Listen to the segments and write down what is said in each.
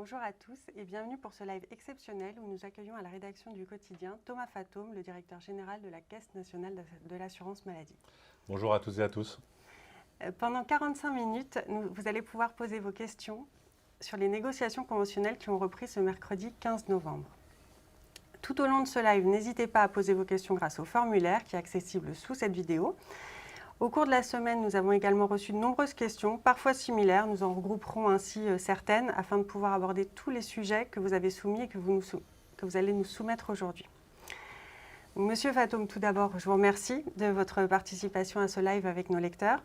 Bonjour à tous et bienvenue pour ce live exceptionnel où nous accueillons à la rédaction du quotidien Thomas Fatome, le directeur général de la Caisse nationale de l'assurance maladie. Bonjour à toutes et à tous. Pendant 45 minutes, vous allez pouvoir poser vos questions sur les négociations conventionnelles qui ont repris ce mercredi 15 novembre. Tout au long de ce live, n'hésitez pas à poser vos questions grâce au formulaire qui est accessible sous cette vidéo. Au cours de la semaine, nous avons également reçu de nombreuses questions, parfois similaires. Nous en regrouperons ainsi certaines afin de pouvoir aborder tous les sujets que vous avez soumis et que vous allez nous soumettre aujourd'hui. Monsieur Fatome, tout d'abord, je vous remercie de votre participation à ce live avec nos lecteurs.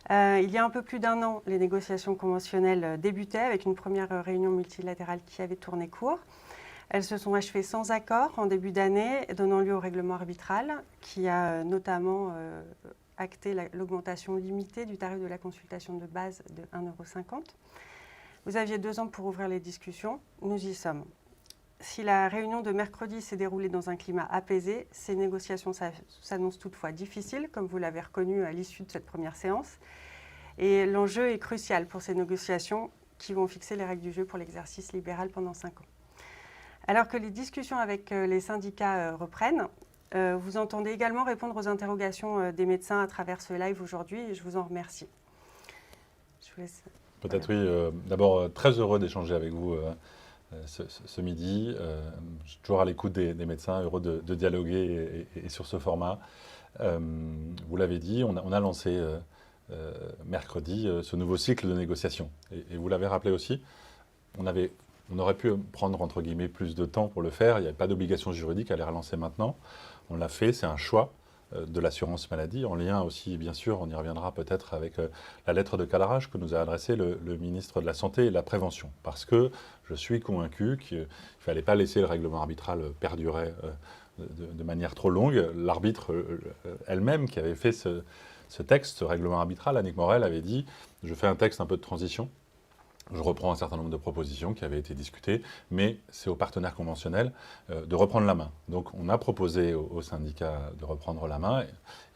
Il y a un peu plus d'1 an, les négociations conventionnelles débutaient avec une première réunion multilatérale qui avait tourné court. Elles se sont achevées sans accord en début d'année, donnant lieu au règlement arbitral qui a notamment acté l'augmentation limitée du tarif de la consultation de base de 1,50 €. Vous aviez 2 ans pour ouvrir les discussions, nous y sommes. Si la réunion de mercredi s'est déroulée dans un climat apaisé, ces négociations s'annoncent toutefois difficiles, comme vous l'avez reconnu à l'issue de cette première séance. Et l'enjeu est crucial pour ces négociations qui vont fixer les règles du jeu pour l'exercice libéral pendant 5 ans. Alors que les discussions avec les syndicats reprennent, vous entendez également répondre aux interrogations des médecins à travers ce live aujourd'hui et je vous en remercie. Je vous laisse. Peut-être oui. D'abord, très heureux d'échanger avec vous ce midi. Je suis toujours à l'écoute des médecins, heureux de dialoguer et sur ce format. Vous l'avez dit, on a lancé mercredi ce nouveau cycle de négociation. Et vous l'avez rappelé aussi, on aurait pu prendre, entre guillemets, plus de temps pour le faire. Il n'y avait pas d'obligation juridique à les relancer maintenant. On l'a fait, c'est un choix de l'assurance maladie, en lien aussi, bien sûr, on y reviendra peut-être avec la lettre de cadrage que nous a adressée le ministre de la Santé et de la Prévention. Parce que je suis convaincu qu'il ne fallait pas laisser le règlement arbitral perdurer de manière trop longue. L'arbitre elle-même qui avait fait ce texte, ce règlement arbitral, Annick Morel, avait dit « Je fais un texte un peu de transition ». Je reprends un certain nombre de propositions qui avaient été discutées, mais c'est aux partenaires conventionnels de reprendre la main. Donc on a proposé aux syndicats de reprendre la main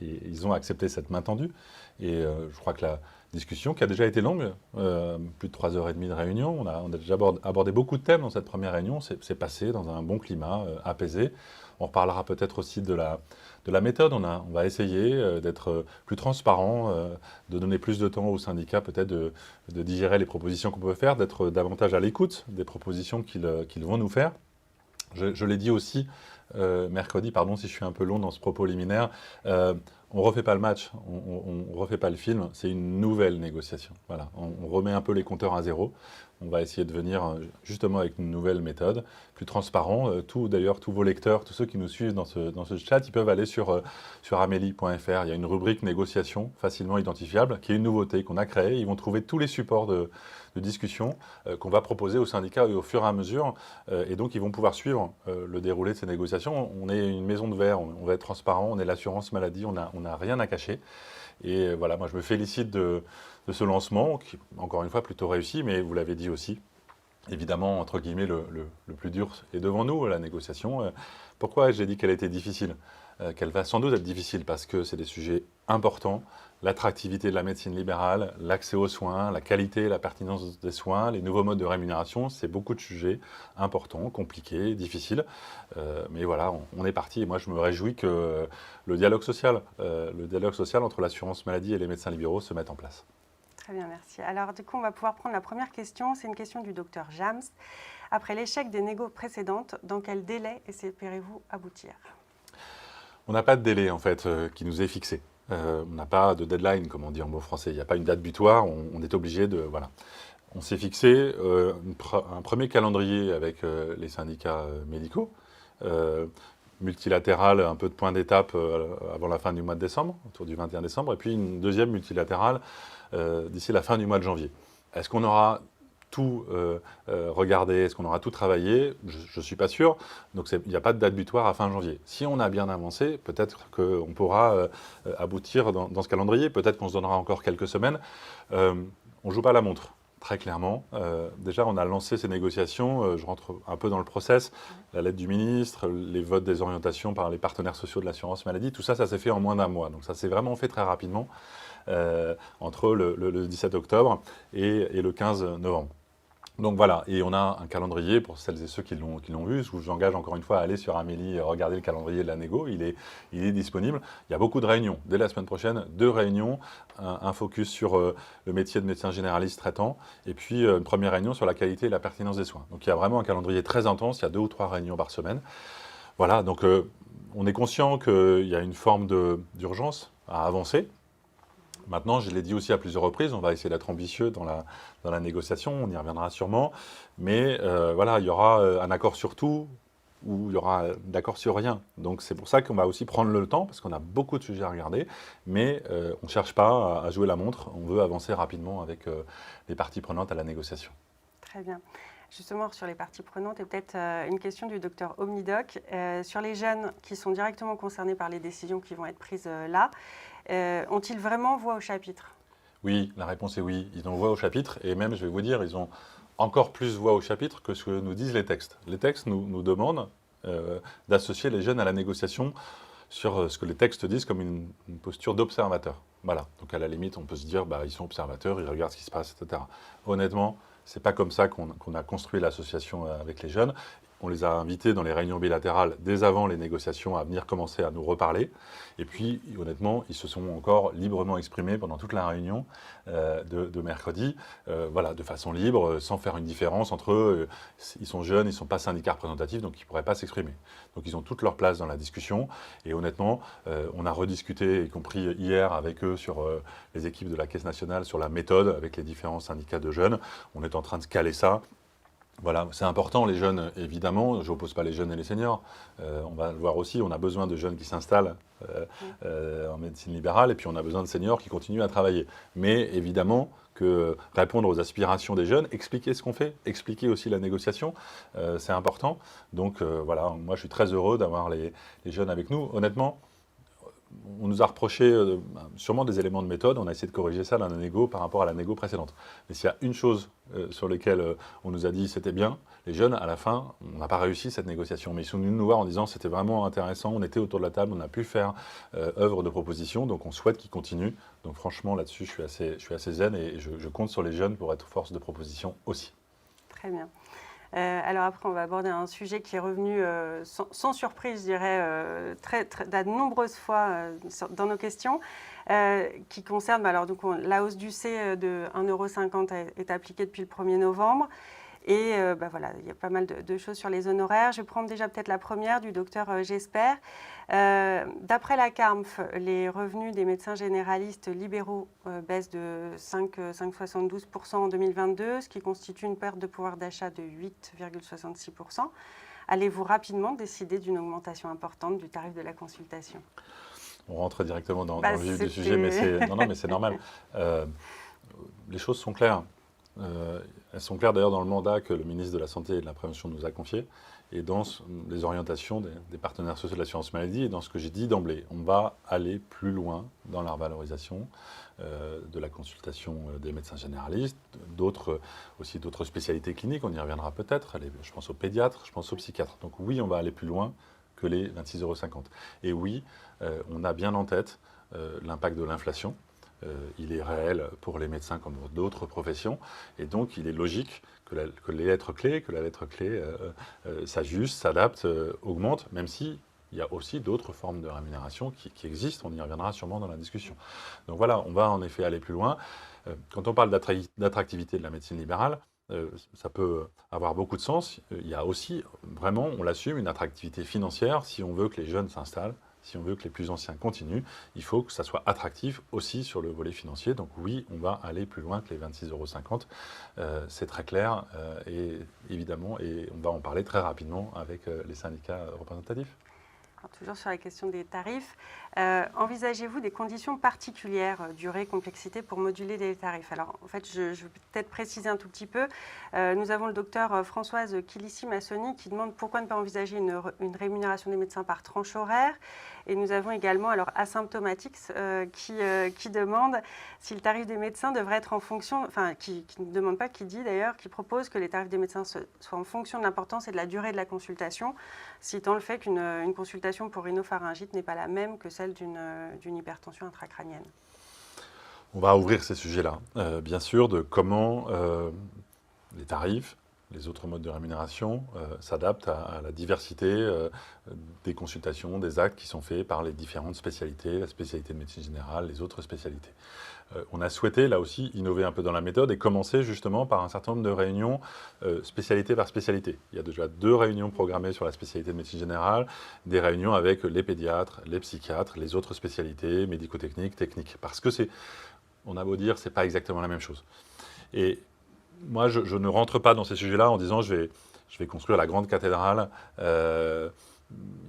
et ils ont accepté cette main tendue. Et je crois que la discussion, qui a déjà été longue, plus de 3h30 de réunion, on a déjà abordé beaucoup de thèmes dans cette première réunion, c'est passé dans un bon climat apaisé. On reparlera peut-être aussi de la méthode. On va essayer d'être plus transparent, de donner plus de temps aux syndicats, peut-être de digérer les propositions qu'on peut faire, d'être davantage à l'écoute des propositions qu'ils vont nous faire. Je l'ai dit aussi mercredi, pardon si je suis un peu long dans ce propos liminaire, on ne refait pas le match, on ne refait pas le film, c'est une nouvelle négociation. Voilà, on remet un peu les compteurs à zéro. On va essayer de venir justement avec une nouvelle méthode, plus transparent. D'ailleurs, tous vos lecteurs, tous ceux qui nous suivent dans ce chat, ils peuvent aller sur amélie.fr. Il y a une rubrique négociation facilement identifiable, qui est une nouveauté qu'on a créée. Ils vont trouver tous les supports de discussion qu'on va proposer aux syndicats et au fur et à mesure. Et donc, ils vont pouvoir suivre le déroulé de ces négociations. On est une maison de verre, on va être transparent, on est l'assurance maladie, on n'a rien à cacher. Et voilà, moi je me félicite de ce lancement, qui encore une fois plutôt réussi, mais vous l'avez dit aussi, évidemment, entre guillemets, le plus dur est devant nous, la négociation. Pourquoi j'ai dit qu'elle était difficile ? Qu'elle va sans doute être difficile parce que c'est des sujets importants, l'attractivité de la médecine libérale, l'accès aux soins, la qualité, la pertinence des soins, les nouveaux modes de rémunération, c'est beaucoup de sujets importants, compliqués, difficiles. Mais voilà, on est parti et moi je me réjouis que le dialogue social entre l'assurance maladie et les médecins libéraux se mette en place. Très bien, merci. Alors du coup, on va pouvoir prendre la première question. C'est une question du docteur Jams. Après l'échec des négos précédentes, dans quel délai espérez-vous aboutir ? On n'a pas de délai en fait qui nous est fixé. On n'a pas de deadline, comme on dit en mot français. Il n'y a pas une date butoir. On est obligé de... Voilà. On s'est fixé un premier calendrier avec les syndicats médicaux, multilatéral, un peu de point d'étape avant la fin du mois de décembre, autour du 21 décembre, et puis une deuxième multilatérale d'ici la fin du mois de janvier. Est-ce qu'on aura tout regardé, est-ce qu'on aura tout travaillé? Je ne suis pas sûr. Donc il n'y a pas de date butoir à fin janvier. Si on a bien avancé, peut-être qu'on pourra aboutir dans ce calendrier. Peut-être qu'on se donnera encore quelques semaines. On ne joue pas la montre, très clairement. Déjà, on a lancé ces négociations. Je rentre un peu dans le process. La lettre du ministre, les votes des orientations par les partenaires sociaux de l'assurance maladie, tout ça, ça s'est fait en moins d'1 mois. Donc ça s'est vraiment fait très rapidement entre le 17 octobre et le 15 novembre. Donc voilà, et on a un calendrier pour celles et ceux qui l'ont vu. Je vous engage encore une fois à aller sur Amélie, regarder le calendrier de la négo, il est disponible. Il y a beaucoup de réunions. Dès la semaine prochaine, 2 réunions, un focus sur le métier de médecin généraliste traitant, et puis une première réunion sur la qualité et la pertinence des soins. Donc il y a vraiment un calendrier très intense, il y a 2 ou 3 réunions par semaine. Voilà, donc on est conscient qu'il y a une forme d'urgence à avancer. Maintenant, je l'ai dit aussi à plusieurs reprises, on va essayer d'être ambitieux dans la négociation, on y reviendra sûrement, mais voilà, il y aura un accord sur tout ou il y aura d'accord sur rien. Donc c'est pour ça qu'on va aussi prendre le temps, parce qu'on a beaucoup de sujets à regarder, mais on ne cherche pas à jouer la montre, on veut avancer rapidement avec les parties prenantes à la négociation. Très bien. Justement, sur les parties prenantes, et peut-être une question du docteur Omnidoc. Sur les jeunes qui sont directement concernés par les décisions qui vont être prises là, ont-ils vraiment voix au chapitre? Oui, la réponse est oui. Ils ont voix au chapitre, et même, je vais vous dire, ils ont encore plus voix au chapitre que ce que nous disent les textes. Les textes nous demandent d'associer les jeunes à la négociation sur ce que les textes disent comme une posture d'observateur. Voilà, donc à la limite, on peut se dire, bah, ils sont observateurs, ils regardent ce qui se passe, etc. Honnêtement, c'est pas comme ça qu'on a construit l'association avec les jeunes. On les a invités dans les réunions bilatérales dès avant les négociations à venir commencer à nous reparler. Et puis, honnêtement, ils se sont encore librement exprimés pendant toute la réunion de mercredi, voilà, de façon libre, sans faire une différence entre eux. Ils sont jeunes, ils ne sont pas syndicats représentatifs, donc ils ne pourraient pas s'exprimer. Donc ils ont toute leur place dans la discussion. Et honnêtement, on a rediscuté, y compris hier avec eux, sur les équipes de la Caisse nationale, sur la méthode avec les différents syndicats de jeunes. On est en train de caler ça. Voilà, c'est important les jeunes, évidemment, je n'oppose pas les jeunes et les seniors. On va le voir aussi, on a besoin de jeunes qui s'installent en médecine libérale, et puis on a besoin de seniors qui continuent à travailler. Mais évidemment que répondre aux aspirations des jeunes, expliquer ce qu'on fait, expliquer aussi la négociation, c'est important. Donc voilà, moi je suis très heureux d'avoir les jeunes avec nous. Honnêtement, on nous a reproché sûrement des éléments de méthode, on a essayé de corriger ça dans la négo par rapport à la négo précédente. Mais s'il y a une chose sur laquelle on nous a dit c'était bien, les jeunes, à la fin, on n'a pas réussi cette négociation. Mais ils sont venus nous voir en disant c'était vraiment intéressant, on était autour de la table, on a pu faire œuvre de proposition, donc on souhaite qu'ils continuent. Donc franchement, là-dessus, je suis assez zen et je compte sur les jeunes pour être force de proposition aussi. Très bien. Alors après, on va aborder un sujet qui est revenu sans surprise, je dirais, de nombreuses fois dans nos questions, qui concerne, alors, donc, la hausse du C de 1,50 € est appliquée depuis le 1er novembre. Et voilà, il y a pas mal de choses sur les honoraires. Je vais prendre déjà peut-être la première du docteur J'espère. D'après la CARMF, les revenus des médecins généralistes libéraux baissent de 5,72% en 2022, ce qui constitue une perte de pouvoir d'achat de 8,66%. Allez-vous rapidement décider d'une augmentation importante du tarif de la consultation? On rentre directement dans le vif du sujet, mais c'est normal. Les choses sont claires. Elles sont claires d'ailleurs dans le mandat que le ministre de la Santé et de la Prévention nous a confié et dans les orientations des partenaires sociaux de l'assurance maladie et dans ce que j'ai dit d'emblée. On va aller plus loin dans la revalorisation de la consultation des médecins généralistes, aussi d'autres spécialités cliniques, on y reviendra peut-être, je pense aux pédiatres, je pense aux psychiatres. Donc oui, on va aller plus loin que les 26,50 €. Et oui, on a bien en tête l'impact de l'inflation. Il est réel pour les médecins comme pour d'autres professions. Et donc, il est logique que la lettre clé s'ajuste, s'adapte, augmente, même s'il y a aussi d'autres formes de rémunération qui existent. On y reviendra sûrement dans la discussion. Donc voilà, on va en effet aller plus loin. Quand on parle d'attractivité de la médecine libérale, ça peut avoir beaucoup de sens. Il y a aussi, vraiment, on l'assume, une attractivité financière si on veut que les jeunes s'installent. Si on veut que les plus anciens continuent, il faut que ça soit attractif aussi sur le volet financier. Donc oui, on va aller plus loin que les 26,50 €. C'est très clair et évidemment, et on va en parler très rapidement avec les syndicats représentatifs. Alors, toujours sur la question des tarifs, envisagez-vous des conditions particulières, durée, complexité, pour moduler les tarifs? Alors, en fait, je vais peut-être préciser un tout petit peu. Nous avons le docteur Françoise Kilissi-Massoni qui demande pourquoi ne pas envisager une rémunération des médecins par tranche horaire. Et nous avons également alors Asymptomatix qui demande si le tarif des médecins devrait être en fonction, enfin qui ne demande pas, qui dit d'ailleurs, qui propose que les tarifs des médecins soient en fonction de l'importance et de la durée de la consultation, citant le fait qu'une consultation pour rhinopharyngite n'est pas la même que celle d'une hypertension intracrânienne. On va ouvrir ces sujets-là, bien sûr, de comment les tarifs, les autres modes de rémunération s'adaptent à la diversité des consultations, des actes qui sont faits par les différentes spécialités, la spécialité de médecine générale, les autres spécialités. On a souhaité, là aussi, innover un peu dans la méthode et commencer justement par un certain nombre de réunions spécialité par spécialité. Il y a déjà 2 réunions programmées sur la spécialité de médecine générale, des réunions avec les pédiatres, les psychiatres, les autres spécialités médico-techniques, techniques. Parce que on a beau dire, c'est pas exactement la même chose. Et moi, je ne rentre pas dans ces sujets-là en disant je vais construire la grande cathédrale. Il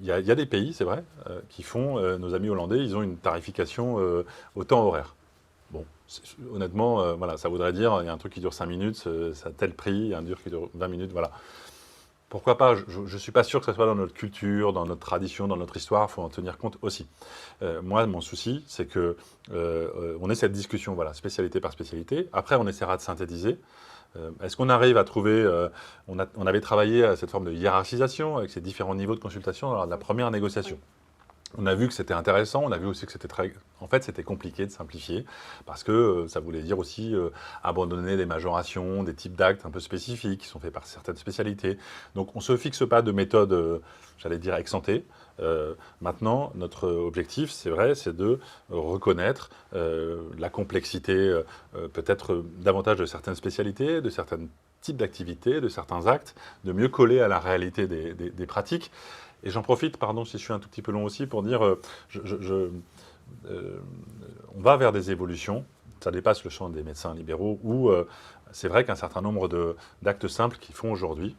y a des pays, c'est vrai, qui font, nos amis hollandais, ils ont une tarification au temps horaire. Bon, honnêtement, voilà, ça voudrait dire, il y a un truc qui dure 5 minutes, ça a tel prix, il y a un truc qui dure 20 minutes, voilà. Pourquoi pas? Je ne suis pas sûr que ce soit dans notre culture, dans notre tradition, dans notre histoire, il faut en tenir compte aussi. Moi, mon souci, c'est que on ait cette discussion, voilà, spécialité par spécialité. Après, on essaiera de synthétiser. Est-ce qu'on arrive à trouver... on avait travaillé à cette forme de hiérarchisation avec ces différents niveaux de consultation lors de la première négociation. On a vu que c'était intéressant, on a vu aussi que c'était en fait, c'était compliqué de simplifier, parce que ça voulait dire aussi abandonner des majorations, des types d'actes un peu spécifiques qui sont faits par certaines spécialités. Donc on ne se fixe pas de méthode, j'allais dire, ex-ante. Maintenant, notre objectif, c'est vrai, c'est de reconnaître la complexité, peut-être davantage de certaines spécialités, de certains types d'activités, de certains actes, de mieux coller à la réalité des pratiques. Et j'en profite, pardon si je suis un tout petit peu long aussi, pour dire, on va vers des évolutions, ça dépasse le champ des médecins libéraux, où c'est vrai qu'un certain nombre d'actes simples qu'ils font aujourd'hui,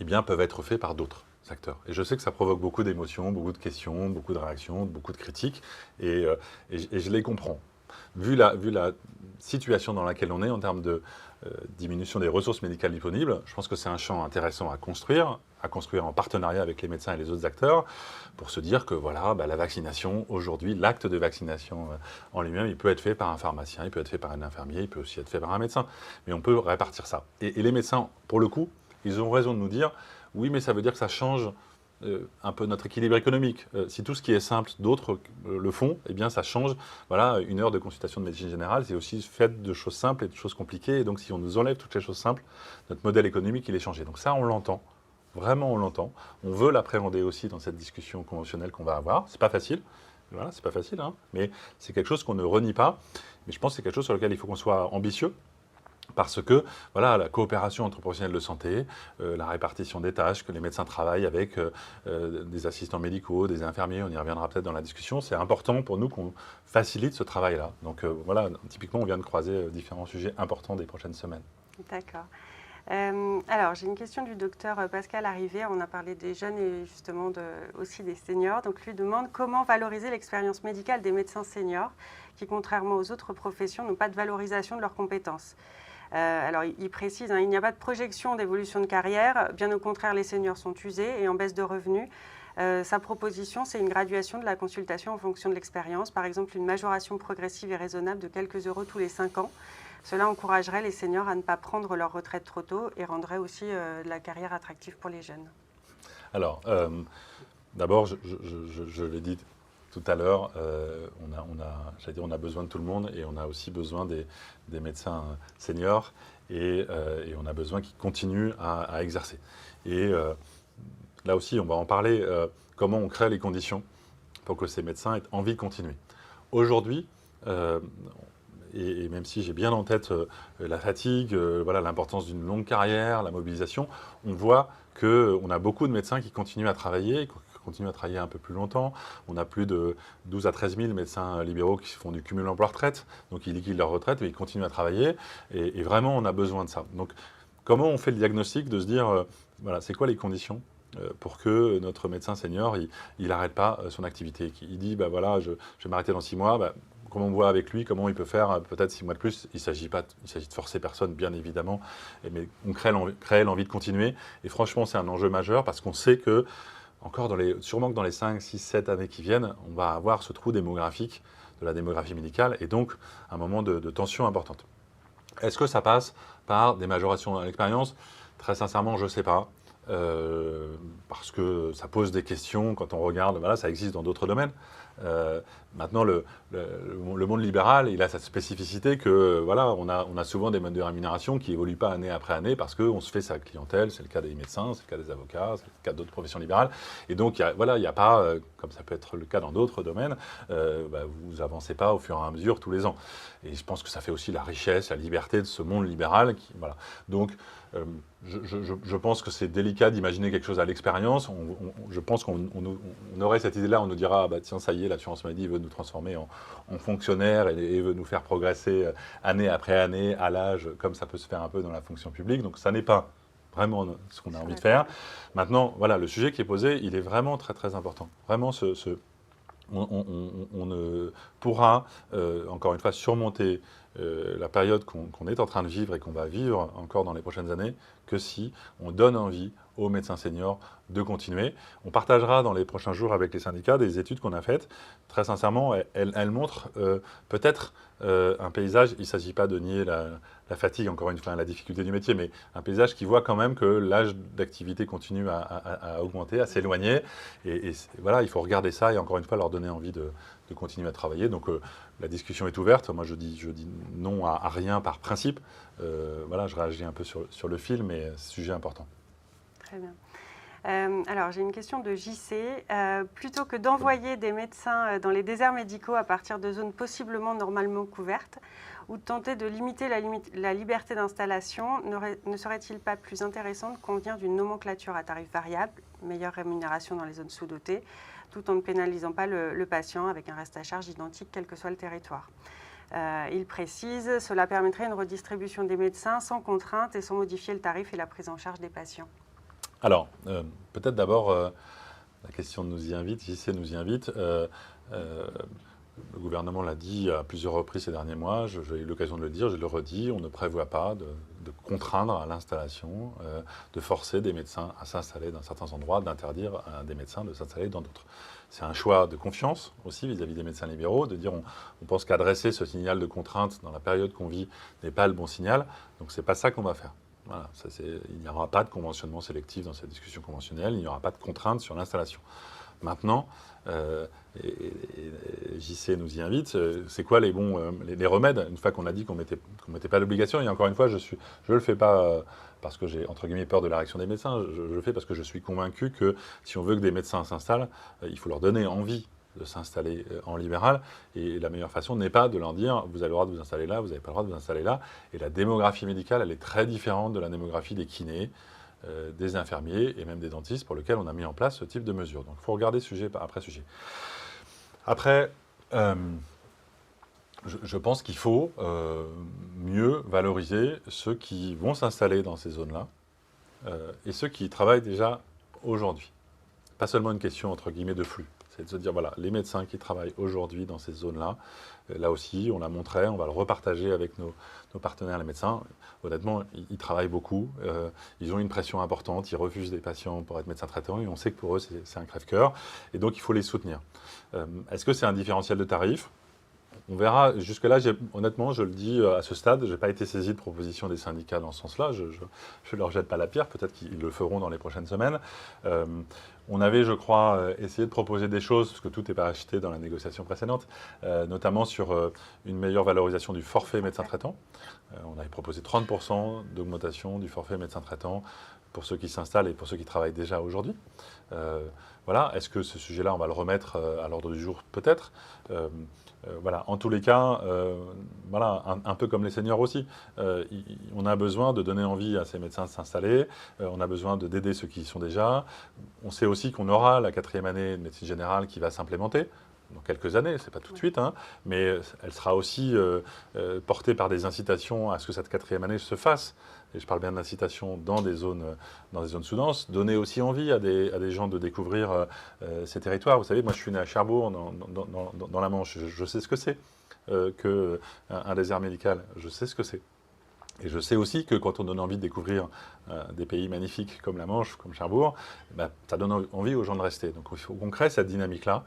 eh bien, peuvent être faits par d'autres acteurs. Et je sais que ça provoque beaucoup d'émotions, beaucoup de questions, beaucoup de réactions, beaucoup de critiques, et je les comprends. Vu la situation dans laquelle on est en termes de diminution des ressources médicales disponibles, je pense que c'est un champ intéressant à construire en partenariat avec les médecins et les autres acteurs, pour se dire que voilà, la vaccination, aujourd'hui, l'acte de vaccination en lui-même, il peut être fait par un pharmacien, il peut être fait par un infirmier, il peut aussi être fait par un médecin. Mais on peut répartir ça. Et les médecins, pour le coup, ils ont raison de nous dire, oui, mais ça veut dire que ça change un peu notre équilibre économique. Si tout ce qui est simple, d'autres le font, eh bien ça change. Voilà, 1 heure de consultation de médecine générale, c'est aussi fait de choses simples et de choses compliquées. Et donc si on nous enlève toutes les choses simples, notre modèle économique, il est changé. Donc ça, on l'entend. Vraiment, on l'entend. On veut l'appréhender aussi dans cette discussion conventionnelle qu'on va avoir. C'est pas facile. Voilà, c'est pas facile, hein, mais c'est quelque chose qu'on ne renie pas. Mais je pense que c'est quelque chose sur lequel il faut qu'on soit ambitieux. Parce que voilà, la coopération entre professionnels de santé, la répartition des tâches, que les médecins travaillent avec des assistants médicaux, des infirmiers, on y reviendra peut-être dans la discussion, c'est important pour nous qu'on facilite ce travail-là. Donc voilà, typiquement, on vient de croiser différents sujets importants des prochaines semaines. D'accord. Alors, j'ai une question du docteur Pascal Arrivé. On a parlé des jeunes et justement aussi des seniors. Donc, lui demande comment valoriser l'expérience médicale des médecins seniors qui, contrairement aux autres professions, n'ont pas de valorisation de leurs compétences. Alors, il précise, il n'y a pas de projection d'évolution de carrière. Bien au contraire, les seniors sont usés et en baisse de revenus. Sa proposition, c'est une graduation de la consultation en fonction de l'expérience. Par exemple, une majoration progressive et raisonnable de quelques euros tous les 5 ans. Cela encouragerait les seniors à ne pas prendre leur retraite trop tôt et rendrait aussi la carrière attractive pour les jeunes. Alors, d'abord, je l'ai dit tout à l'heure, on a besoin de tout le monde et on a aussi besoin des médecins seniors et on a besoin qu'ils continuent à exercer. Et là aussi, on va en parler, comment on crée les conditions pour que ces médecins aient envie de continuer. Aujourd'hui, et même si j'ai bien en tête la fatigue, voilà, l'importance d'une longue carrière, la mobilisation, on voit qu'on a beaucoup de médecins qui continuent à travailler, un peu plus longtemps. On a plus de 12 à 13 000 médecins libéraux qui font du cumul emploi-retraite, donc ils liquident leur retraite, mais ils continuent à travailler, et vraiment on a besoin de ça. Donc comment on fait le diagnostic de se dire, voilà, c'est quoi les conditions pour que notre médecin senior, il n'arrête pas son activité. Il dit, voilà, je vais m'arrêter dans 6 mois, comment on voit avec lui, comment il peut faire peut-être 6 mois de plus. Il s'agit de forcer personne, bien évidemment, mais on crée l'envie de continuer. Et franchement, c'est un enjeu majeur parce qu'on sait que, sûrement que dans les 5, 6, 7 années qui viennent, on va avoir ce trou démographique de la démographie médicale et donc un moment de tension importante. Est-ce que ça passe par des majorations à l'expérience? Très sincèrement, je ne sais pas. Parce que ça pose des questions quand on regarde, voilà, ça existe dans d'autres domaines. Maintenant, le monde libéral, il a cette spécificité que voilà, on a souvent des modes de rémunération qui évoluent pas année après année parce qu'on se fait sa clientèle. C'est le cas des médecins, c'est le cas des avocats, c'est le cas d'autres professions libérales. Et donc, il n'y a pas, comme ça peut être le cas dans d'autres domaines, vous avancez pas au fur et à mesure tous les ans. Et je pense que ça fait aussi la richesse, la liberté de ce monde libéral. Voilà. Donc, je pense que c'est délicat d'imaginer quelque chose à l'expérience. Je pense qu'on aurait cette idée-là, on nous dira, ah bah tiens, ça y est, l'assurance maladie veut nous transformer en fonctionnaires et veut nous faire progresser année après année à l'âge, comme ça peut se faire un peu dans la fonction publique. Donc ça n'est pas vraiment ce qu'on a envie de faire. Maintenant, voilà, le sujet qui est posé, il est vraiment très très important. Vraiment, on ne pourra, encore une fois, surmonter la période qu'on est en train de vivre et qu'on va vivre encore dans les prochaines années que si on donne envie aux médecins seniors de continuer. On partagera dans les prochains jours avec les syndicats des études qu'on a faites. Très sincèrement, elles montrent peut-être un paysage, il ne s'agit pas de nier la fatigue, encore une fois, la difficulté du métier, mais un paysage qui voit quand même que l'âge d'activité continue à augmenter, à s'éloigner. Et voilà, il faut regarder ça et encore une fois leur donner envie de continuer à travailler. Donc la discussion est ouverte. Moi, je dis non à rien par principe. Voilà, je réagis un peu sur le fil, mais c'est un sujet important. Très bien. Alors, j'ai une question de JC. Plutôt que d'envoyer des médecins dans les déserts médicaux à partir de zones possiblement normalement couvertes, ou de tenter de limiter la liberté d'installation, ne serait-il pas plus intéressant de convenir d'une nomenclature à tarif variable, meilleure rémunération dans les zones sous-dotées, tout en ne pénalisant pas le patient avec un reste à charge identique quel que soit le territoire? Il précise, cela permettrait une redistribution des médecins sans contrainte et sans modifier le tarif et la prise en charge des patients. Alors, peut-être d'abord, la question nous y invite, JC nous y invite. Le gouvernement l'a dit à plusieurs reprises ces derniers mois, j'ai eu l'occasion de le dire, je le redis, on ne prévoit pas de contraindre à l'installation, de forcer des médecins à s'installer dans certains endroits, d'interdire à des médecins de s'installer dans d'autres. C'est un choix de confiance aussi vis-à-vis des médecins libéraux, de dire on pense qu'adresser ce signal de contrainte dans la période qu'on vit n'est pas le bon signal, donc c'est pas ça qu'on va faire. Voilà, il n'y aura pas de conventionnement sélectif dans cette discussion conventionnelle, il n'y aura pas de contrainte sur l'installation. Maintenant, JC nous y invite, c'est quoi les remèdes, une fois qu'on a dit qu'on mettait pas l'obligation, et encore une fois, je le fais pas parce que j'ai, entre guillemets, peur de la réaction des médecins, je le fais parce que je suis convaincu que si on veut que des médecins s'installent, il faut leur donner envie de s'installer en libéral, et la meilleure façon n'est pas de leur dire vous avez le droit de vous installer là, vous n'avez pas le droit de vous installer là, et la démographie médicale, elle est très différente de la démographie des kinés, des infirmiers et même des dentistes pour lesquels on a mis en place ce type de mesures. Donc il faut regarder sujet après sujet. Après, je pense qu'il faut mieux valoriser ceux qui vont s'installer dans ces zones-là et ceux qui travaillent déjà aujourd'hui. Pas seulement une question, entre guillemets, de flux. C'est de se dire, voilà, les médecins qui travaillent aujourd'hui dans ces zones-là, là aussi, on l'a montré, on va le repartager avec nos partenaires, les médecins. Honnêtement, ils travaillent beaucoup, ils ont une pression importante, ils refusent des patients pour être médecins traitants, et on sait que pour eux, c'est un crève-cœur, et donc il faut les soutenir. Est-ce que c'est un différentiel de tarifs ? On verra. Jusque-là, honnêtement, je le dis à ce stade, je n'ai pas été saisi de proposition des syndicats dans ce sens-là. Je ne leur jette pas la pierre. Peut-être qu'ils le feront dans les prochaines semaines. On avait, je crois, essayé de proposer des choses, parce que tout n'est pas acheté dans la négociation précédente, notamment sur une meilleure valorisation du forfait médecin traitant. On avait proposé 30% d'augmentation du forfait médecin traitant pour ceux qui s'installent et pour ceux qui travaillent déjà aujourd'hui. Voilà. Est-ce que ce sujet-là, on va le remettre à l'ordre du jour ? Peut-être. Voilà. En tous les cas, voilà, un peu comme les seniors aussi, on a besoin de donner envie à ces médecins de s'installer, on a besoin d'aider ceux qui y sont déjà. On sait aussi qu'on aura la 4e année de médecine générale qui va s'implémenter dans quelques années, c'est pas tout de suite, hein, mais elle sera aussi portée par des incitations à ce que cette 4e année se fasse. Et je parle bien d'incitation dans des zones sous-denses, donner aussi envie à des gens de découvrir ces territoires. Vous savez, moi je suis né à Cherbourg, dans la Manche, je sais ce que c'est qu'un désert médical, je sais ce que c'est. Et je sais aussi que quand on donne envie de découvrir des pays magnifiques comme la Manche, comme Cherbourg, ça donne envie aux gens de rester. Donc il faut qu'on crée cette dynamique-là.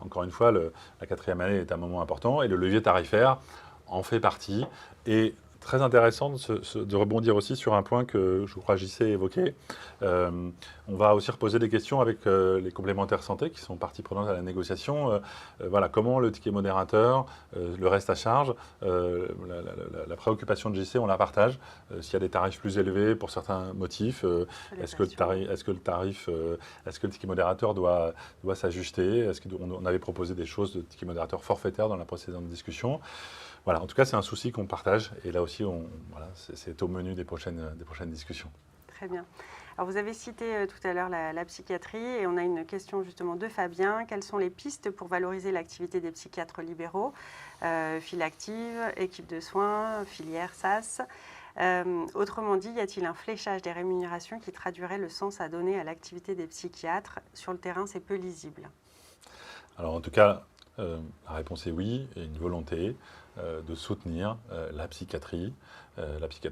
Encore une fois, la 4e année est un moment important et le levier tarifaire en fait partie. Et très intéressant de rebondir aussi sur un point que je crois JC évoqué. On va aussi reposer des questions avec les complémentaires santé qui sont partie prenante à la négociation. Voilà, comment le ticket modérateur, le reste à charge, la préoccupation de JC, on la partage. S'il y a des tarifs plus élevés pour certains motifs, est-ce que le ticket modérateur doit s'ajuster? Est-ce qu'on avait proposé des choses de ticket modérateur forfaitaire dans la précédente discussion? Voilà, en tout cas, c'est un souci qu'on partage. Et là aussi, voilà, c'est au menu des prochaines discussions. Très bien. Alors, vous avez cité tout à l'heure la psychiatrie et on a une question justement de Fabien. Quelles sont les pistes pour valoriser l'activité des psychiatres libéraux, file active, équipe de soins, filière SAS? Autrement dit, y a-t-il un fléchage des rémunérations qui traduirait le sens à donner à l'activité des psychiatres? Sur le terrain, c'est peu lisible. Alors, en tout cas, la réponse est oui, et une volonté de soutenir la psychiatrie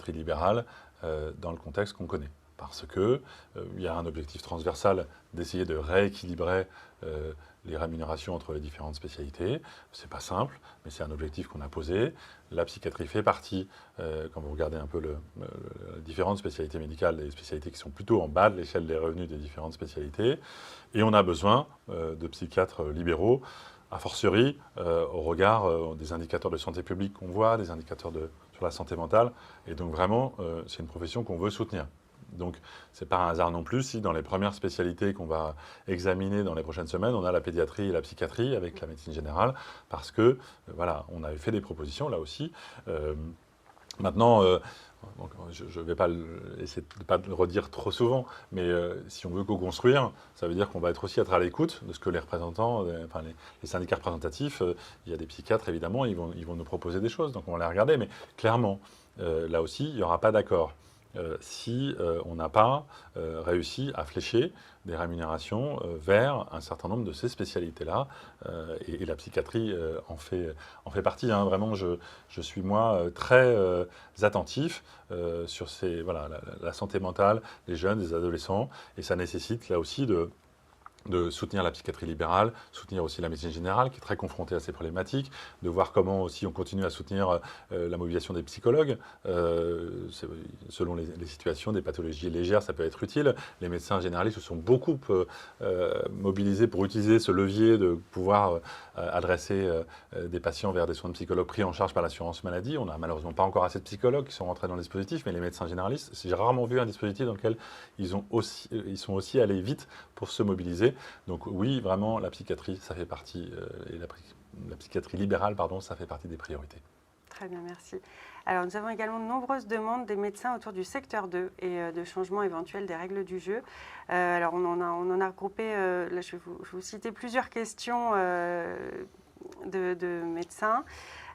libérale dans le contexte qu'on connaît. Parce qu'il y a un objectif transversal d'essayer de rééquilibrer les rémunérations entre les différentes spécialités. Ce n'est pas simple, mais c'est un objectif qu'on a posé. La psychiatrie fait partie, quand vous regardez un peu les différentes spécialités médicales, les spécialités qui sont plutôt en bas de l'échelle des revenus des différentes spécialités. Et on a besoin de psychiatres libéraux, a fortiori au regard des indicateurs de santé publique qu'on voit, des indicateurs sur la santé mentale. Et donc vraiment, c'est une profession qu'on veut soutenir. Donc, ce n'est pas un hasard non plus si dans les premières spécialités qu'on va examiner dans les prochaines semaines, on a la pédiatrie et la psychiatrie avec la médecine générale, parce que, voilà, on avait fait des propositions là aussi. Maintenant, donc, je ne vais pas essayer de ne pas le redire trop souvent, mais si on veut co-construire, ça veut dire qu'on va être à l'écoute de ce que les représentants, les syndicats représentatifs, il y a des psychiatres évidemment, ils vont nous proposer des choses, donc on va les regarder, mais clairement, là aussi, il n'y aura pas d'accord. Si on n'a pas réussi à flécher des rémunérations vers un certain nombre de ces spécialités-là. Et la psychiatrie en fait partie. Hein. Vraiment, je suis moi très attentif sur la santé mentale des jeunes, des adolescents. Et ça nécessite là aussi de soutenir la psychiatrie libérale, soutenir aussi la médecine générale qui est très confrontée à ces problématiques, de voir comment aussi on continue à soutenir la mobilisation des psychologues. Selon les situations, des pathologies légères, ça peut être utile. Les médecins généralistes se sont beaucoup mobilisés pour utiliser ce levier de pouvoir adresser des patients vers des soins de psychologues pris en charge par l'assurance maladie. On n'a malheureusement pas encore assez de psychologues qui sont rentrés dans le dispositif, mais les médecins généralistes, j'ai rarement vu un dispositif dans lequel ils sont aussi allés vite pour se mobiliser. Donc oui, vraiment, la psychiatrie, ça fait partie, et la psychiatrie libérale, pardon, ça fait partie des priorités. Très bien, merci. Alors, nous avons également de nombreuses demandes des médecins autour du secteur 2 et de changements éventuels des règles du jeu. Alors, on en a regroupé, là, je vais vous citer plusieurs questions de médecins.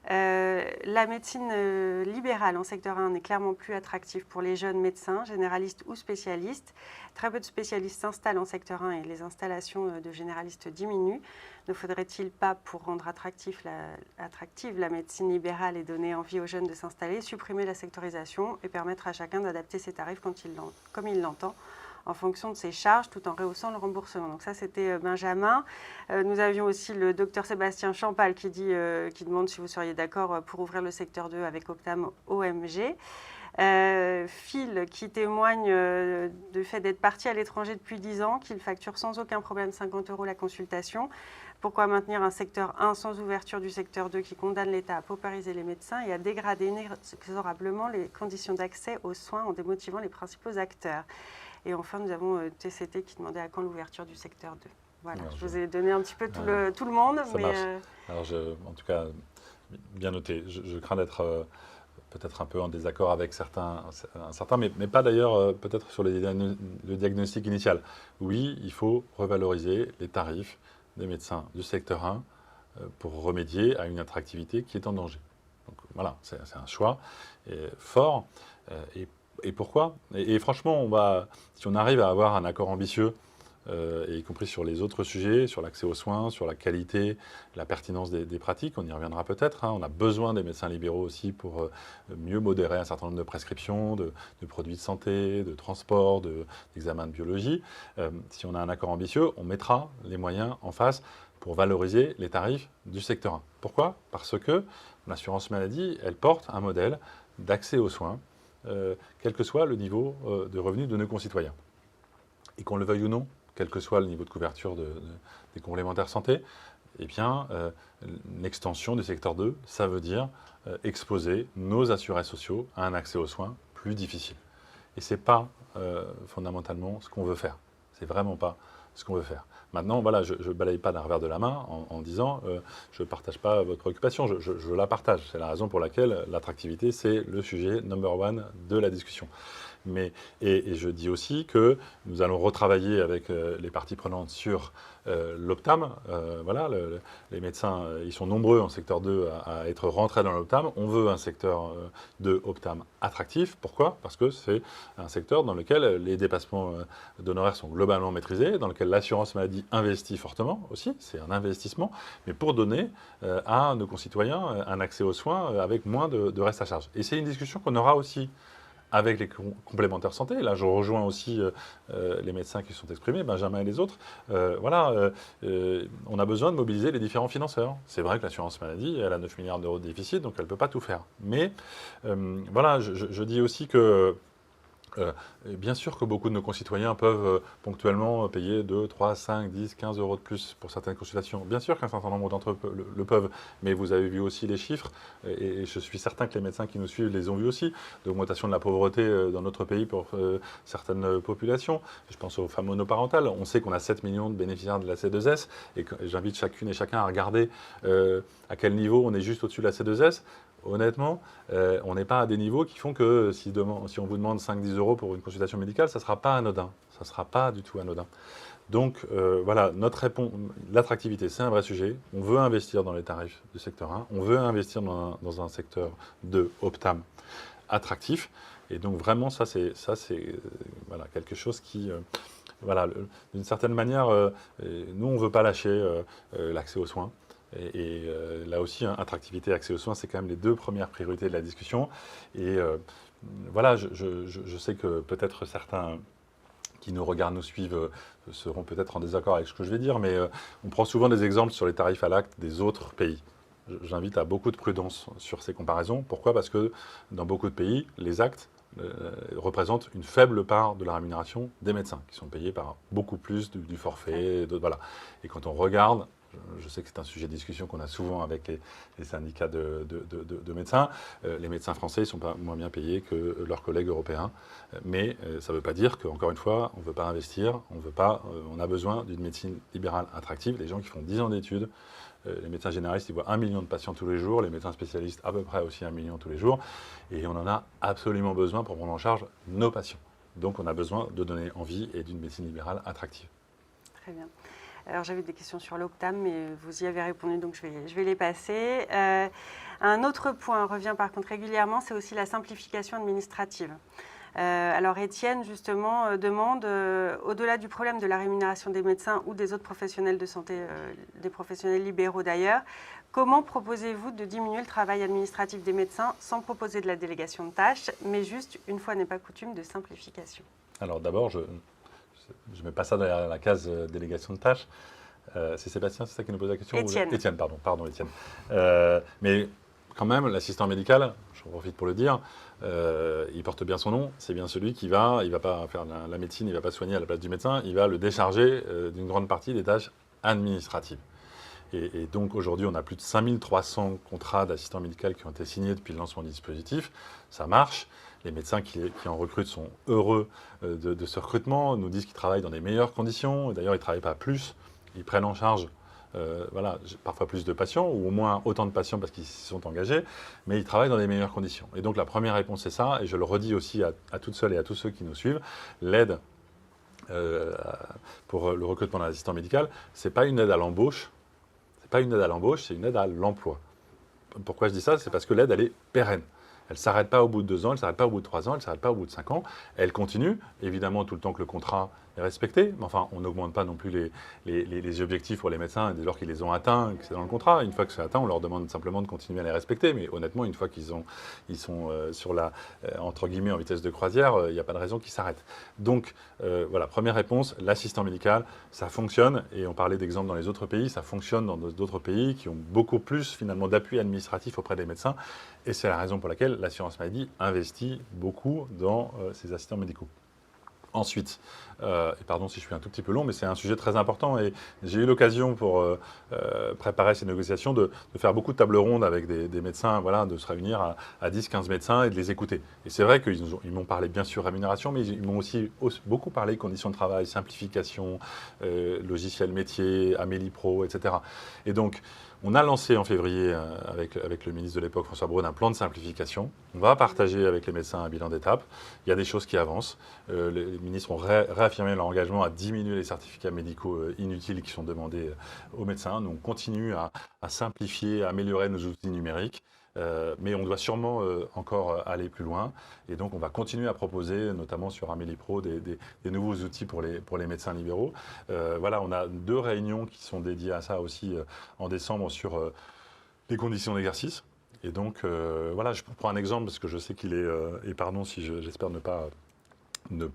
La médecine libérale en secteur 1 n'est clairement plus attractive pour les jeunes médecins, généralistes ou spécialistes. Très peu de spécialistes s'installent en secteur 1 et les installations de généralistes diminuent. Ne faudrait-il pas, pour rendre attractive la médecine libérale et donner envie aux jeunes de s'installer, supprimer la sectorisation et permettre à chacun d'adapter ses tarifs comme il l'entend en fonction de ses charges, tout en rehaussant le remboursement. Donc ça, c'était Benjamin. Nous avions aussi le docteur Sébastien Champal qui demande si vous seriez d'accord pour ouvrir le secteur 2 avec Optam OMG. Phil qui témoigne du fait d'être parti à l'étranger depuis 10 ans, qu'il facture sans aucun problème 50 € la consultation. Pourquoi maintenir un secteur 1 sans ouverture du secteur 2 qui condamne l'État à paupériser les médecins et à dégrader inexorablement les conditions d'accès aux soins en démotivant les principaux acteurs? Et enfin, nous avons TCT qui demandait à quand l'ouverture du secteur 2. Voilà, alors, je vous ai donné un petit peu tout le monde. Ça marche. Alors, en tout cas, bien noté. Je crains d'être peut-être un peu en désaccord avec certains mais pas d'ailleurs peut-être sur le diagnostic initial. Oui, il faut revaloriser les tarifs des médecins du secteur 1 pour remédier à une attractivité qui est en danger. Donc voilà, c'est un choix fort. Et pourquoi ? Et franchement, si on arrive à avoir un accord ambitieux, et y compris sur les autres sujets, sur l'accès aux soins, sur la qualité, la pertinence des pratiques, on y reviendra peut-être. Hein. On a besoin des médecins libéraux aussi pour mieux modérer un certain nombre de prescriptions, de produits de santé, de transport, d'examens de biologie. Si on a un accord ambitieux, on mettra les moyens en face pour valoriser les tarifs du secteur 1. Pourquoi ? Parce que l'assurance maladie, elle porte un modèle d'accès aux soins, quel que soit le niveau de revenu de nos concitoyens. Et qu'on le veuille ou non, quel que soit le niveau de couverture des complémentaires santé, eh bien, l'extension du secteur 2, ça veut dire exposer nos assurés sociaux à un accès aux soins plus difficile. Et ce n'est pas fondamentalement ce qu'on veut faire. C'est vraiment pas ce qu'on veut faire. Maintenant, voilà, je ne balaye pas d'un revers de la main en disant je ne partage pas votre préoccupation, je la partage. C'est la raison pour laquelle l'attractivité, c'est le sujet number one de la discussion. Et je dis aussi que nous allons retravailler avec les parties prenantes sur l'Optam. Voilà, les médecins, ils sont nombreux en secteur 2 à être rentrés dans l'Optam. On veut un secteur de Optam attractif. Pourquoi? Parce que c'est un secteur dans lequel les dépassements d'honoraires sont globalement maîtrisés, dans lequel l'assurance maladie investit fortement aussi. C'est un investissement, mais pour donner à nos concitoyens un accès aux soins avec moins de reste à charge. Et c'est une discussion qu'on aura aussi avec les complémentaires santé. Là, je rejoins aussi les médecins qui se sont exprimés, Benjamin et les autres. Voilà, on a besoin de mobiliser les différents financeurs. C'est vrai que l'assurance maladie, elle a 9 milliards d'euros de déficit, donc elle ne peut pas tout faire. Mais voilà, je dis aussi que bien sûr que beaucoup de nos concitoyens peuvent ponctuellement payer 2, 3, 5, 10, 15 euros de plus pour certaines consultations. Bien sûr qu'un certain nombre d'entre eux le peuvent, mais vous avez vu aussi les chiffres, et je suis certain que les médecins qui nous suivent les ont vus aussi, d'augmentation de la pauvreté dans notre pays pour certaines populations. Je pense aux femmes monoparentales. On sait qu'on a 7 millions de bénéficiaires de la C2S, et j'invite chacune et chacun à regarder à quel niveau on est juste au-dessus de la C2S. Honnêtement, on n'est pas à des niveaux qui font que si on vous demande 5-10 euros pour une consultation médicale, ça ne sera pas anodin. Ça ne sera pas du tout anodin. Donc voilà, notre réponse, l'attractivité, c'est un vrai sujet. On veut investir dans les tarifs du secteur 1, on veut investir dans un secteur de Optam attractif. Et donc vraiment, ça c'est voilà, quelque chose qui... voilà, d'une certaine manière, nous, on ne veut pas lâcher l'accès aux soins. Et là aussi, attractivité et accès aux soins, c'est quand même les deux premières priorités de la discussion. Et voilà, je sais que peut-être certains qui nous regardent, nous suivent, seront peut-être en désaccord avec ce que je vais dire, mais on prend souvent des exemples sur les tarifs à l'acte des autres pays. J'invite à beaucoup de prudence sur ces comparaisons. Pourquoi? Parce que dans beaucoup de pays, les actes représentent une faible part de la rémunération des médecins, qui sont payés par beaucoup plus du forfait. Voilà. Et quand on regarde, je sais que c'est un sujet de discussion qu'on a souvent avec les syndicats de médecins. Les médecins français ne sont pas moins bien payés que leurs collègues européens. Mais ça ne veut pas dire qu'encore une fois, on ne veut pas investir, on a besoin d'une médecine libérale attractive. Les gens qui font 10 ans d'études, les médecins généralistes, ils voient 1 million de patients tous les jours, les médecins spécialistes à peu près aussi 1 million tous les jours. Et on en a absolument besoin pour prendre en charge nos patients. Donc on a besoin de donner envie et d'une médecine libérale attractive. Très bien. Alors j'avais des questions sur l'Optam, mais vous y avez répondu, donc je vais les passer. Un autre point revient par contre régulièrement, c'est aussi la simplification administrative. Alors Étienne, justement, demande, au-delà du problème de la rémunération des médecins ou des autres professionnels de santé, des professionnels libéraux d'ailleurs, comment proposez-vous de diminuer le travail administratif des médecins sans proposer de la délégation de tâches, mais juste, une fois n'est pas coutume, de simplification? Alors d'abord, je ne mets pas ça derrière la case délégation de tâches. C'est Sébastien, c'est ça qui nous pose la question? Étienne. Étienne, pardon Étienne. Mais quand même, l'assistant médical, je profite pour le dire, il porte bien son nom, c'est bien celui qui il va pas faire la médecine, il ne va pas soigner à la place du médecin, il va le décharger d'une grande partie des tâches administratives. Et donc aujourd'hui, on a plus de 5300 contrats d'assistant médical qui ont été signés depuis le lancement du dispositif. Ça marche. Les médecins qui en recrutent sont heureux de ce recrutement, nous disent qu'ils travaillent dans des meilleures conditions. D'ailleurs, ils ne travaillent pas plus, ils prennent en charge voilà, parfois plus de patients, ou au moins autant de patients parce qu'ils s'y sont engagés, mais ils travaillent dans des meilleures conditions. Et donc la première réponse, c'est ça, et je le redis aussi à toutes seules et à tous ceux qui nous suivent, l'aide pour le recrutement d'un assistant médical, ce n'est pas une aide à l'embauche, c'est une aide à l'emploi. Pourquoi je dis ça? C'est parce que l'aide, elle est pérenne. Elle ne s'arrête pas au bout de 2 ans, elle ne s'arrête pas au bout de 3 ans, elle ne s'arrête pas au bout de 5 ans. Elle continue, évidemment, tout le temps que le contrat est respecté. Mais enfin, on n'augmente pas non plus les objectifs pour les médecins dès lors qu'ils les ont atteints, que c'est dans le contrat. Une fois que c'est atteint, on leur demande simplement de continuer à les respecter. Mais honnêtement, une fois qu'ils sont sur la, entre guillemets, en vitesse de croisière, il n'y a pas de raison qu'ils s'arrêtent. Donc, voilà, première réponse, l'assistant médical, ça fonctionne. Et on parlait d'exemples dans les autres pays, ça fonctionne dans d'autres pays qui ont beaucoup plus, finalement, d'appui administratif auprès des médecins. Et c'est la raison pour laquelle laquelle l'assurance maladie investit beaucoup dans ses assistants médicaux. Ensuite, et pardon si je suis un tout petit peu long, mais c'est un sujet très important et j'ai eu l'occasion pour préparer ces négociations de faire beaucoup de tables rondes avec des médecins, voilà, de se réunir à 10-15 médecins et de les écouter. Et c'est vrai qu'ils m'ont parlé bien sûr rémunération, mais ils m'ont aussi beaucoup parlé conditions de travail, simplification, logiciel métier, Amélie Pro, etc. Et donc, on a lancé en février, avec le ministre de l'époque, François Braun, un plan de simplification. On va partager avec les médecins un bilan d'étape. Il y a des choses qui avancent. Les ministres ont réaffirmé leur engagement à diminuer les certificats médicaux inutiles qui sont demandés aux médecins. Nous, on continue à simplifier, à améliorer nos outils numériques. Mais on doit sûrement encore aller plus loin. Et donc, on va continuer à proposer, notamment sur Amélie Pro, des nouveaux outils pour les médecins libéraux. Voilà, on a 2 réunions qui sont dédiées à ça aussi en décembre sur les conditions d'exercice. Et donc, voilà, je prends un exemple parce que je sais qu'il est, et pardon si j'espère ne pas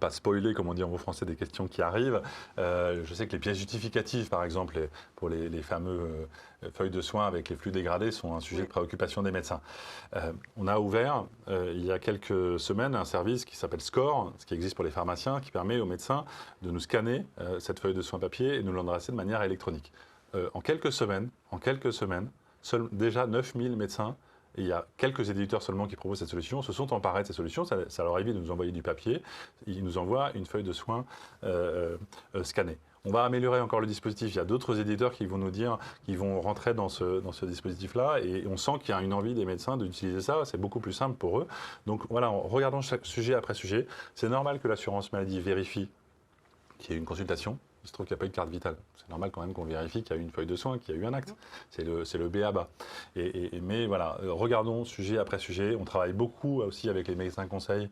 spoiler, comme on dit en bon français, des questions qui arrivent. Je sais que les pièces justificatives, par exemple, pour les fameux feuilles de soins avec les flux dégradés, sont un sujet de préoccupation des médecins. On a ouvert, il y a quelques semaines, un service qui s'appelle SCORE, ce qui existe pour les pharmaciens, qui permet aux médecins de nous scanner cette feuille de soins papier et nous l'adresser de manière électronique. En quelques semaines, déjà 9000 médecins, et il y a quelques éditeurs seulement qui proposent cette solution, se sont emparés de cette solution. Ça leur évite de nous envoyer du papier. Ils nous envoient une feuille de soins scannée. On va améliorer encore le dispositif. Il y a d'autres éditeurs qui vont nous dire qu'ils vont rentrer dans ce dispositif-là. Et on sent qu'il y a une envie des médecins d'utiliser ça. C'est beaucoup plus simple pour eux. Donc voilà, en regardant chaque sujet après sujet, c'est normal que l'assurance maladie vérifie qu'il y ait une consultation. Il se trouve qu'il n'y a pas eu de carte vitale. C'est normal quand même qu'on vérifie qu'il y a eu une feuille de soins, qu'il y a eu un acte. C'est le b.a.-ba. Mais voilà, regardons sujet après sujet. On travaille beaucoup aussi avec les médecins conseils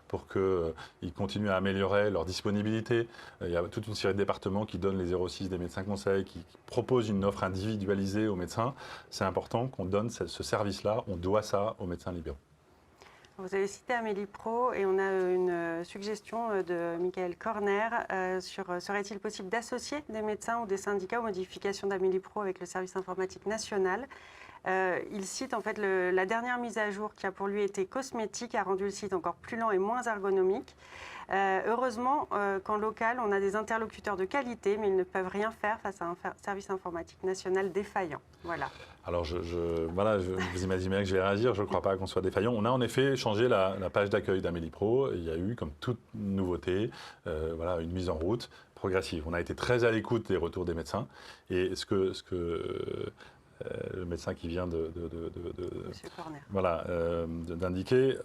pour qu'ils continuent à améliorer leur disponibilité. Il y a toute une série de départements qui donnent les 06 des médecins conseils, qui proposent une offre individualisée aux médecins. C'est important qu'on donne ce service-là. On doit ça aux médecins libéraux. Vous avez cité Amélie Pro et on a une suggestion de Michael Corner sur serait-il possible d'associer des médecins ou des syndicats aux modifications d'Amélie Pro avec le service informatique national. Il cite en fait la dernière mise à jour qui a pour lui été cosmétique, a rendu le site encore plus lent et moins ergonomique. Heureusement qu'en local, on a des interlocuteurs de qualité, mais ils ne peuvent rien faire face à un service informatique national défaillant. Voilà. Alors, voilà, vous imaginez bien que je vais réagir. Je ne crois pas qu'on soit défaillant. On a en effet changé la page d'accueil d'Amélie Pro. Il y a eu, comme toute nouveauté, voilà, une mise en route progressive. On a été très à l'écoute des retours des médecins. Et ce que le médecin qui vient d'indiquer,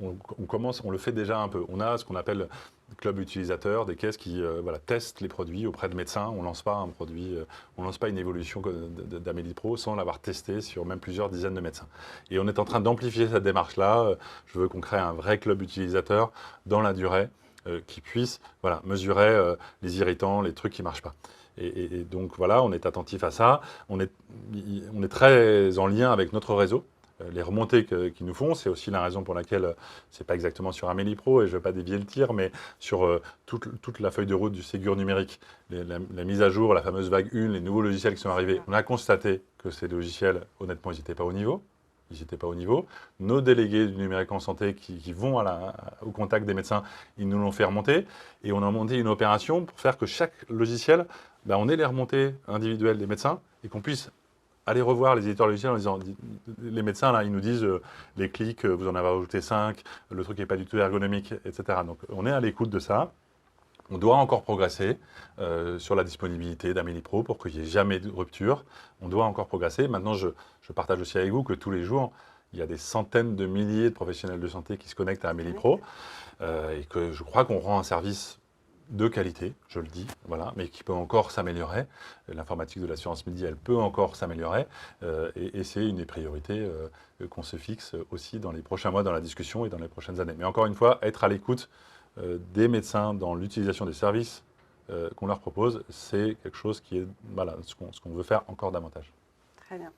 on le fait déjà un peu. On a ce qu'on appelle club utilisateur, des caisses qui testent les produits auprès de médecins. On ne lance pas un produit, on lance pas une évolution d'Amélie Pro sans l'avoir testé sur même plusieurs dizaines de médecins. Et on est en train d'amplifier cette démarche-là. Je veux qu'on crée un vrai club utilisateur dans la durée qui puisse mesurer les irritants, les trucs qui ne marchent pas. Et donc voilà, on est attentif à ça. On est très en lien avec notre réseau. Les remontées qu'ils nous font, c'est aussi la raison pour laquelle, c'est pas exactement sur Amélie Pro, et je ne veux pas dévier le tir, mais sur toute la feuille de route du Ségur numérique, la mise à jour, la fameuse vague 1, les nouveaux logiciels qui sont arrivés, on a constaté que ces logiciels, honnêtement, ils n'étaient pas au niveau. Ils n'étaient pas au niveau. Nos délégués du numérique en santé qui vont au contact des médecins, ils nous l'ont fait remonter. Et on a monté une opération pour faire que chaque logiciel, on ait les remontées individuelles des médecins et qu'on puisse aller revoir les éditeurs logiciels en disant, les médecins, là, ils nous disent, les clics, vous en avez ajouté 5, le truc n'est pas du tout ergonomique, etc. Donc, on est à l'écoute de ça. On doit encore progresser sur la disponibilité d'Amélie Pro pour qu'il n'y ait jamais de rupture. On doit encore progresser. Maintenant, je partage aussi avec vous que tous les jours, il y a des centaines de milliers de professionnels de santé qui se connectent à Amélie Pro et que je crois qu'on rend un service de qualité, je le dis, voilà, mais qui peut encore s'améliorer. L'informatique de l'assurance midi, elle peut encore s'améliorer et c'est une des priorités qu'on se fixe aussi dans les prochains mois, dans la discussion et dans les prochaines années. Mais encore une fois, être à l'écoute des médecins dans l'utilisation des services qu'on leur propose, c'est quelque chose qui est ce qu'on veut faire encore davantage. Très bien.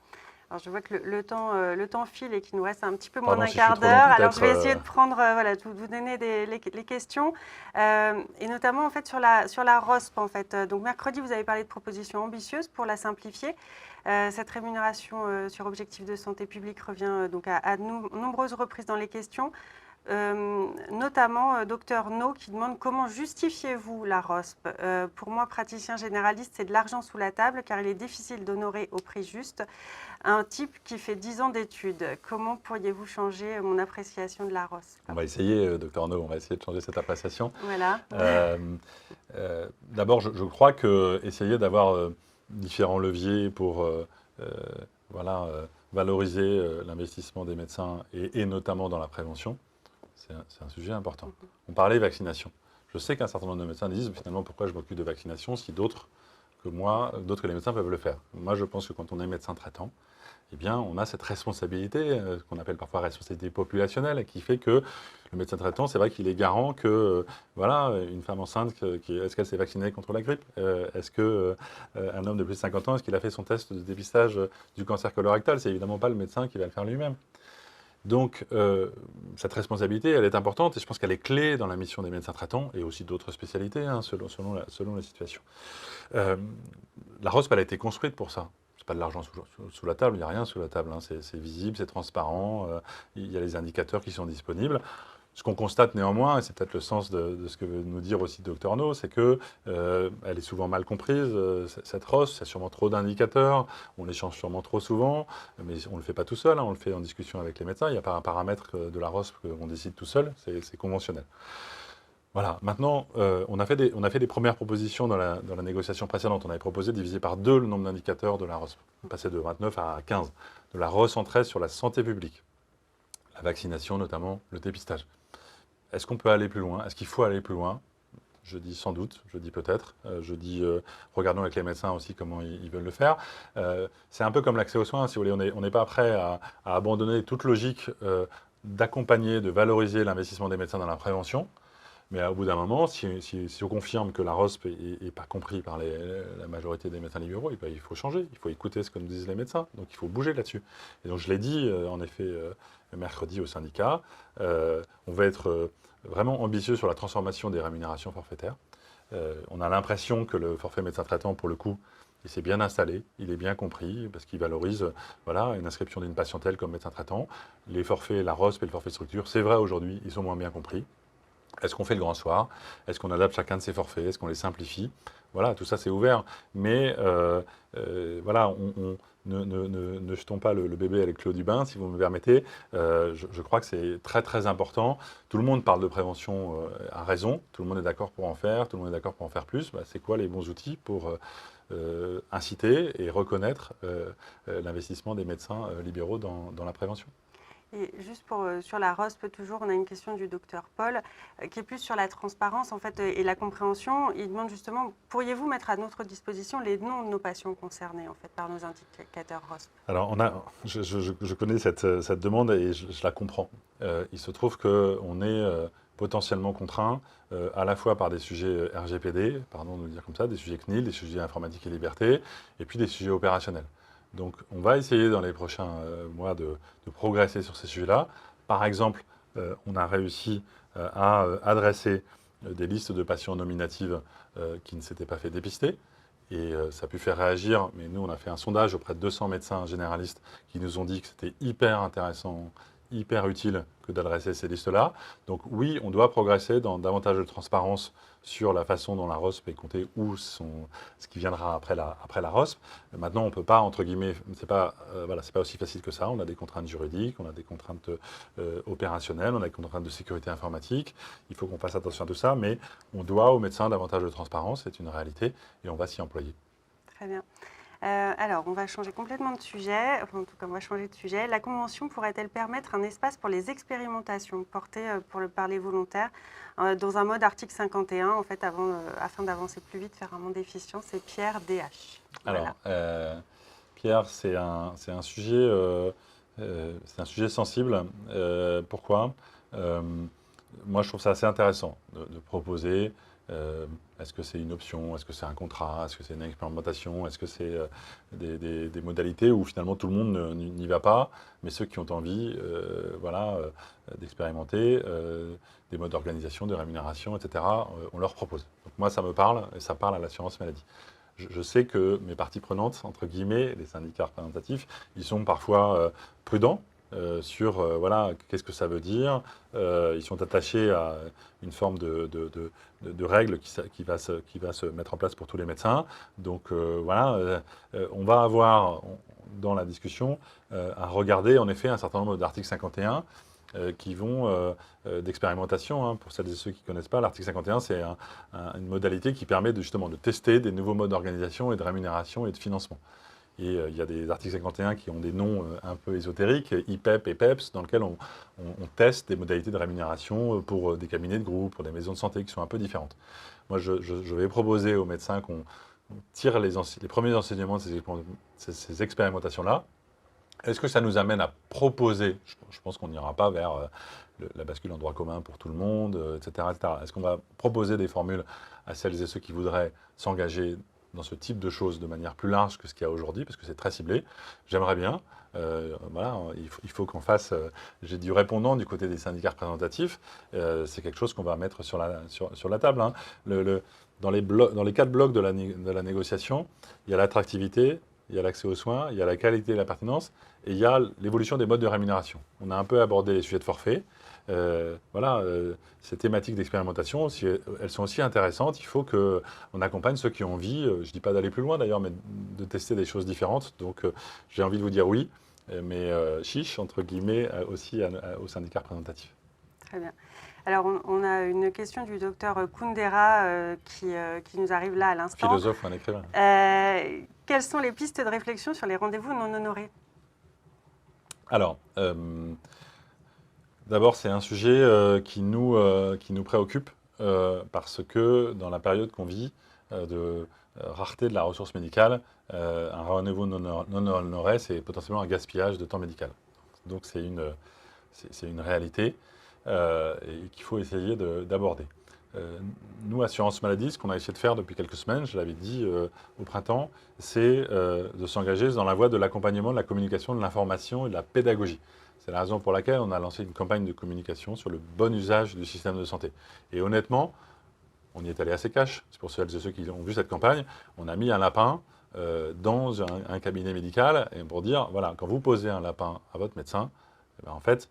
Alors, je vois que le temps file et qu'il nous reste un petit peu moins Pardon d'un si je suis quart trop long, d'heure. Alors, peut-être. je vais essayer de prendre, voilà, de vous donner les questions. Et notamment, en fait, sur la ROSP, en fait. Donc, mercredi, vous avez parlé de propositions ambitieuses pour la simplifier. Cette rémunération sur objectif de santé publique revient donc à nombreuses reprises dans les questions. Notamment docteur No qui demande comment justifiez-vous la ROSP. Pour moi, praticien généraliste, c'est de l'argent sous la table car il est difficile d'honorer au prix juste un type qui fait 10 ans d'études. Comment pourriez-vous changer mon appréciation de la ROSP? On va essayer, docteur No, on va essayer de changer cette appréciation. Voilà. D'abord, je crois que essayer d'avoir différents leviers pour voilà, valoriser l'investissement des médecins et notamment dans la prévention, c'est un sujet important. On parlait vaccination. Je sais qu'un certain nombre de médecins disent finalement pourquoi je m'occupe de vaccination si d'autres que les médecins peuvent le faire. Moi, je pense que quand on est médecin traitant, eh bien, on a cette responsabilité, qu'on appelle parfois responsabilité populationnelle, qui fait que le médecin traitant, c'est vrai qu'il est garant que, voilà, une femme enceinte, est-ce qu'elle s'est vaccinée contre la grippe? Est-ce qu'un homme de plus de 50 ans, est-ce qu'il a fait son test de dépistage du cancer colorectal? C'est évidemment pas le médecin qui va le faire lui-même. Donc, cette responsabilité, elle est importante et je pense qu'elle est clé dans la mission des médecins traitants et aussi d'autres spécialités, hein, selon la situation. La ROSP, elle a été construite pour ça. C'est pas de l'argent sous la table, il n'y a rien sous la table, hein. C'est visible, c'est transparent, il y a les indicateurs qui sont disponibles. Ce qu'on constate néanmoins, et c'est peut-être le sens de ce que veut nous dire aussi Dr No, c'est qu'elle est souvent mal comprise, cette ROSP. Il y a sûrement trop d'indicateurs, on les change sûrement trop souvent, mais on ne le fait pas tout seul, hein, on le fait en discussion avec les médecins. Il n'y a pas un paramètre de la ROSP qu'on décide tout seul, c'est conventionnel. Voilà, maintenant, on a fait des premières propositions dans la négociation précédente. On avait proposé de diviser par 2 le nombre d'indicateurs de la ROSP. On passait de 29 à 15. De la recentrer sur la santé publique, la vaccination notamment, le dépistage. Est-ce qu'on peut aller plus loin? Est-ce qu'il faut aller plus loin? Je dis sans doute, je dis peut-être, je dis regardons avec les médecins aussi comment ils veulent le faire. C'est un peu comme l'accès aux soins, si vous voulez, on n'est pas prêt à abandonner toute logique d'accompagner, de valoriser l'investissement des médecins dans la prévention. Mais au bout d'un moment, si on confirme que la ROSP n'est pas compris par la majorité des médecins libéraux, ben, il faut changer, il faut écouter ce que nous disent les médecins. Donc il faut bouger là-dessus. Et donc je l'ai dit, en effet, mercredi au syndicat, on va être vraiment ambitieux sur la transformation des rémunérations forfaitaires. On a l'impression que le forfait médecin traitant, pour le coup, il s'est bien installé, il est bien compris, parce qu'il valorise voilà, une inscription d'une patientèle comme médecin traitant. Les forfaits, la ROSP et le forfait structure, c'est vrai aujourd'hui, ils sont moins bien compris. Est-ce qu'on fait le grand soir? Est-ce qu'on adapte chacun de ses forfaits? Est-ce qu'on les simplifie? Voilà, tout ça c'est ouvert. Mais voilà, ne jetons pas le bébé avec l'eau du bain, si vous me permettez. Je crois que c'est très très important. Tout le monde parle de prévention à raison. Tout le monde est d'accord pour en faire. Tout le monde est d'accord pour en faire plus. Bah, c'est quoi les bons outils pour inciter et reconnaître l'investissement des médecins libéraux dans la prévention? Et juste sur la ROSP, toujours, on a une question du docteur Paul, qui est plus sur la transparence en fait, et la compréhension. Il demande justement, pourriez-vous mettre à notre disposition les noms de nos patients concernés en fait, par nos indicateurs ROSP? Alors, je connais cette demande et je la comprends. Il se trouve qu'on est potentiellement contraint à la fois par des sujets RGPD, pardon de le dire comme ça, des sujets CNIL, des sujets informatique et liberté, et puis des sujets opérationnels. Donc, on va essayer dans les prochains mois de progresser sur ces sujets-là. Par exemple, on a réussi à adresser des listes de patients nominatives qui ne s'étaient pas fait dépister. Et ça a pu faire réagir, mais nous, on a fait un sondage auprès de 200 médecins généralistes qui nous ont dit que c'était hyper intéressant, hyper utile que d'adresser ces listes-là. Donc oui, on doit progresser dans davantage de transparence sur la façon dont la ROSP est comptée ou ce qui viendra après la ROSP. Maintenant, on ne peut pas, entre guillemets, c'est pas aussi facile que ça. On a des contraintes juridiques, on a des contraintes opérationnelles, on a des contraintes de sécurité informatique. Il faut qu'on fasse attention à tout ça, mais on doit aux médecins davantage de transparence, c'est une réalité, et on va s'y employer. Très bien. Alors, on va changer complètement de sujet, enfin, en tout cas, on va changer de sujet. La Convention pourrait-elle permettre un espace pour les expérimentations portées par les volontaires dans un mode article 51, en fait, afin d'avancer plus vite, faire un monde efficient? C'est Pierre DH. Voilà. Alors, Pierre, c'est un sujet sensible. Pourquoi? Moi, je trouve ça assez intéressant de proposer Est-ce que c'est une option? Est-ce que c'est un contrat? Est-ce que c'est une expérimentation? Est-ce que c'est des modalités où finalement tout le monde n'y va pas, mais ceux qui ont envie d'expérimenter des modes d'organisation, de rémunération, etc., on leur propose. Donc moi, ça me parle et ça parle à l'assurance maladie. Je sais que mes parties prenantes, entre guillemets, les syndicats représentatifs, ils sont parfois prudents sur qu'est-ce que ça veut dire. Ils sont attachés à une forme de règles qui va se mettre en place pour tous les médecins. Donc on va avoir dans la discussion à regarder en effet un certain nombre d'articles 51 qui vont d'expérimentation. Hein. Pour celles et ceux qui ne connaissent pas, l'article 51, c'est une modalité qui permet justement de tester des nouveaux modes d'organisation et de rémunération et de financement. Et il y a des articles 51 qui ont des noms un peu ésotériques, IPEP et PEPS, dans lesquels on teste des modalités de rémunération pour des cabinets de groupe, pour des maisons de santé qui sont un peu différentes. Moi, je vais proposer aux médecins qu'on tire les premiers enseignements de ces expérimentations-là. Est-ce que ça nous amène à proposer, je pense qu'on n'ira pas vers la bascule en droit commun pour tout le monde, etc. Est-ce qu'on va proposer des formules à celles et ceux qui voudraient s'engager dans ce type de choses de manière plus large que ce qu'il y a aujourd'hui, parce que c'est très ciblé. J'aimerais bien. Il faut qu'on fasse, j'ai du répondant du côté des syndicats représentatifs. C'est quelque chose qu'on va mettre sur la table. Hein. Dans les 4 blocs de la négociation, il y a l'attractivité, il y a l'accès aux soins, il y a la qualité et la pertinence, et il y a l'évolution des modes de rémunération. On a un peu abordé les sujets de forfait. Ces thématiques d'expérimentation, elles sont aussi intéressantes. Il faut qu'on accompagne ceux qui ont envie, je ne dis pas d'aller plus loin d'ailleurs, mais de tester des choses différentes. Donc j'ai envie de vous dire oui, mais chiche, entre guillemets, aussi aux syndicats représentatifs. Très bien. Alors, on a une question du docteur Kundera qui nous arrive là à l'instant. Philosophe ou un écrivain. Quelles sont les pistes de réflexion sur les rendez-vous non honorés? Alors, d'abord, c'est un sujet qui nous préoccupe parce que dans la période qu'on vit de rareté de la ressource médicale, un rendez-vous non honoré, c'est potentiellement un gaspillage de temps médical. Donc c'est une réalité et qu'il faut essayer d'aborder. Nous, Assurance Maladie, ce qu'on a essayé de faire depuis quelques semaines, je l'avais dit au printemps, c'est de s'engager dans la voie de l'accompagnement, de la communication, de l'information et de la pédagogie. C'est la raison pour laquelle on a lancé une campagne de communication sur le bon usage du système de santé. Et honnêtement, on y est allé assez cash. C'est pour celles et ceux qui ont vu cette campagne. On a mis un lapin dans un cabinet médical et pour dire, voilà, quand vous posez un lapin à votre médecin, eh bien, en fait,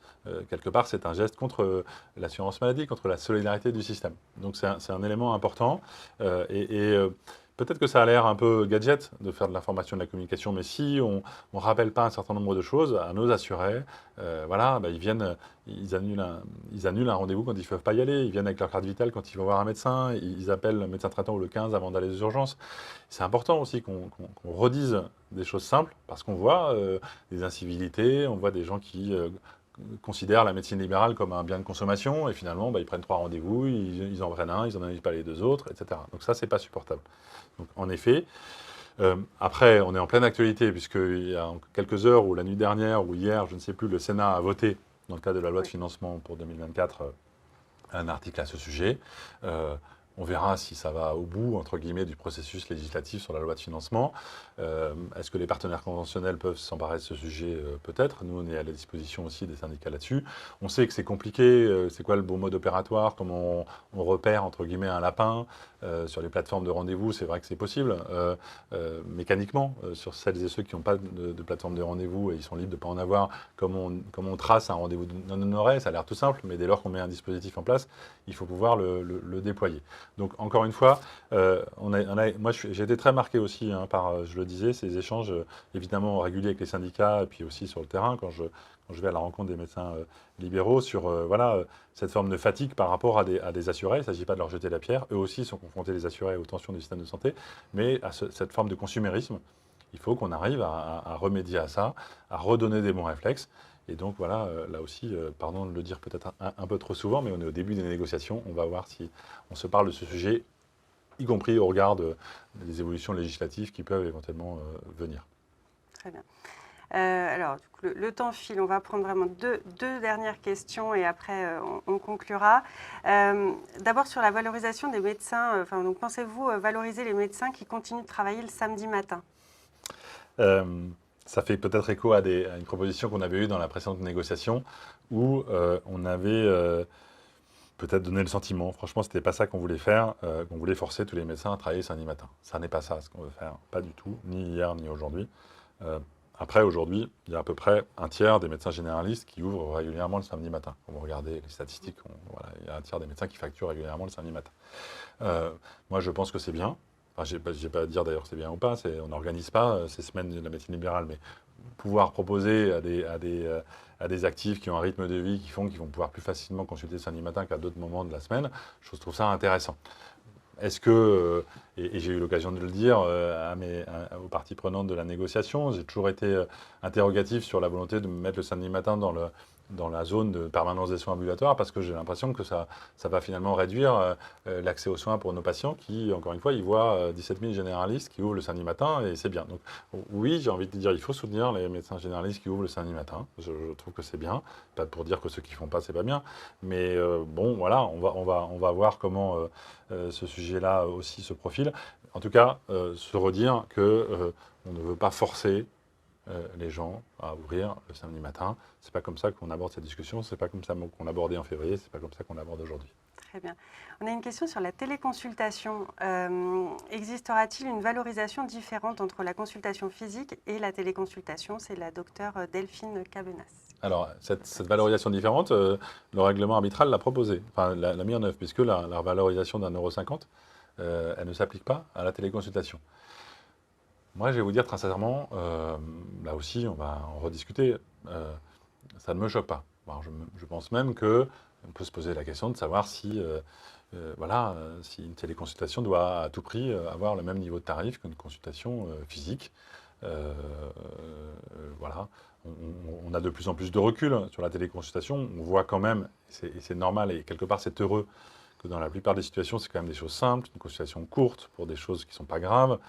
quelque part, c'est un geste contre l'assurance maladie, contre la solidarité du système. Donc c'est un élément important. Peut-être que ça a l'air un peu gadget de faire de l'information et de la communication, mais si on ne rappelle pas un certain nombre de choses à nos assurés, ils annulent un rendez-vous quand ils ne peuvent pas y aller, ils viennent avec leur carte vitale quand ils vont voir un médecin, ils appellent le médecin traitant ou le 15 avant d'aller aux urgences. C'est important aussi qu'on redise des choses simples, parce qu'on voit des incivilités, on voit des gens qui considèrent la médecine libérale comme un bien de consommation, et finalement, ils prennent 3 rendez-vous, ils en prennent un, ils n'en annulent pas les 2 autres, etc. Donc ça, c'est pas supportable. Donc, en effet, après, on est en pleine actualité, puisqu'il y a quelques heures, ou la nuit dernière, ou hier, je ne sais plus, le Sénat a voté, dans le cadre de la loi de financement pour 2024, un article à ce sujet. On verra si ça va au bout, entre guillemets, du processus législatif sur la loi de financement. Est-ce que les partenaires conventionnels peuvent s'emparer de ce sujet? Peut-être. Nous, on est à la disposition aussi des syndicats là-dessus. On sait que c'est compliqué. C'est quoi le bon mode opératoire? Comment on repère, entre guillemets, un lapin? Sur les plateformes de rendez-vous, c'est vrai que c'est possible. Mécaniquement, sur celles et ceux qui n'ont pas de plateforme de rendez-vous et ils sont libres de ne pas en avoir, comment on trace un rendez-vous non honoré? Ça a l'air tout simple, mais dès lors qu'on met un dispositif en place, il faut pouvoir le déployer. Donc, encore une fois, moi, j'ai été très marqué aussi par, je le disais, ces échanges évidemment réguliers avec les syndicats et puis aussi sur le terrain, quand je vais à la rencontre des médecins libéraux sur cette forme de fatigue par rapport à des assurés. Il ne s'agit pas de leur jeter la pierre. Eux aussi sont confrontés, les assurés, aux tensions du système de santé, mais à cette forme de consumérisme. Il faut qu'on arrive à remédier à ça, à redonner des bons réflexes. Et donc voilà, là aussi, pardon de le dire peut-être un peu trop souvent, mais on est au début des négociations. On va voir si on se parle de ce sujet, y compris au regard des évolutions législatives qui peuvent éventuellement venir. Très bien. Alors, du coup, le temps file. On va prendre vraiment deux dernières questions et après, on conclura. D'abord, sur la valorisation des médecins. Donc, pensez-vous valoriser les médecins qui continuent de travailler le samedi matin? Ça fait peut-être écho à une proposition qu'on avait eue dans la précédente négociation où on avait peut-être donné le sentiment, franchement, c'était pas ça qu'on voulait faire, qu'on voulait forcer tous les médecins à travailler samedi matin. Ça n'est pas ça ce qu'on veut faire, pas du tout, ni hier ni aujourd'hui. Après, aujourd'hui, il y a à peu près un tiers des médecins généralistes qui ouvrent régulièrement le samedi matin. Quand vous regardez les statistiques, voilà, il y a un tiers des médecins qui facturent régulièrement le samedi matin. Moi, je pense que c'est bien. Enfin, je n'ai pas à dire d'ailleurs que c'est bien ou pas, on n'organise pas ces semaines de la médecine libérale, mais pouvoir proposer à des actifs qui ont un rythme de vie qui font qu'ils vont pouvoir plus facilement consulter le samedi matin qu'à d'autres moments de la semaine, je trouve ça intéressant. Est-ce que, et j'ai eu l'occasion de le dire aux parties prenantes de la négociation, j'ai toujours été interrogatif sur la volonté de mettre le samedi matin dans la zone de permanence des soins ambulatoires parce que j'ai l'impression que ça va finalement réduire l'accès aux soins pour nos patients qui, encore une fois, ils voient 17 000 généralistes qui ouvrent le samedi matin et c'est bien. Donc oui, j'ai envie de dire, il faut soutenir les médecins généralistes qui ouvrent le samedi matin. Je trouve que c'est bien. Pas pour dire que ceux qui ne font pas, c'est pas bien. Mais bon, voilà, on va voir comment ce sujet-là aussi se profile. En tout cas, se redire que on ne veut pas forcer les gens à ouvrir le samedi matin. C'est pas comme ça qu'on aborde cette discussion, c'est pas comme ça qu'on abordait en février, c'est pas comme ça qu'on aborde aujourd'hui. Très bien. On a une question sur la téléconsultation. Existera-t-il une valorisation différente entre la consultation physique et la téléconsultation? C'est la docteure Delphine Cabenas. Alors, cette valorisation différente, le règlement arbitral l'a proposé, enfin l'a mis en œuvre, puisque la valorisation d'1,50 €, elle ne s'applique pas à la téléconsultation. Moi, je vais vous dire très sincèrement, là aussi, on va en rediscuter, ça ne me choque pas. Alors, je pense même qu'on peut se poser la question de savoir si, si une téléconsultation doit à tout prix avoir le même niveau de tarif qu'une consultation physique. Voilà. On a de plus en plus de recul sur la téléconsultation. On voit quand même, et c'est normal, et quelque part c'est heureux, que dans la plupart des situations, c'est quand même des choses simples, une consultation courte pour des choses qui ne sont pas graves.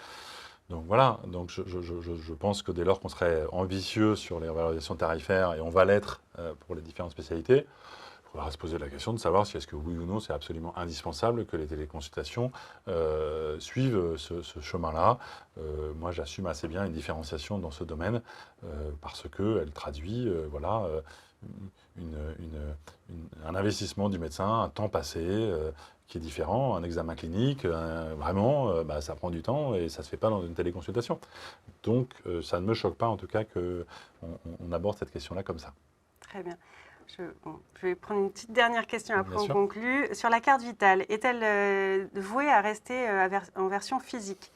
Donc voilà, donc je pense que dès lors qu'on serait ambitieux sur les revalorisations tarifaires, et on va l'être pour les différentes spécialités, il faudra se poser la question de savoir si est-ce que oui ou non c'est absolument indispensable que les téléconsultations suivent ce chemin-là. Moi j'assume assez bien une différenciation dans ce domaine parce qu'elle traduit un investissement du médecin, un temps passé qui est différent, un examen clinique, vraiment, ça prend du temps et ça ne se fait pas dans une téléconsultation. Donc ça ne me choque pas en tout cas qu'on aborde cette question-là comme ça. Très bien. Je vais prendre une petite dernière question, après on conclut. Sur la carte vitale, est-elle vouée à rester en version physique?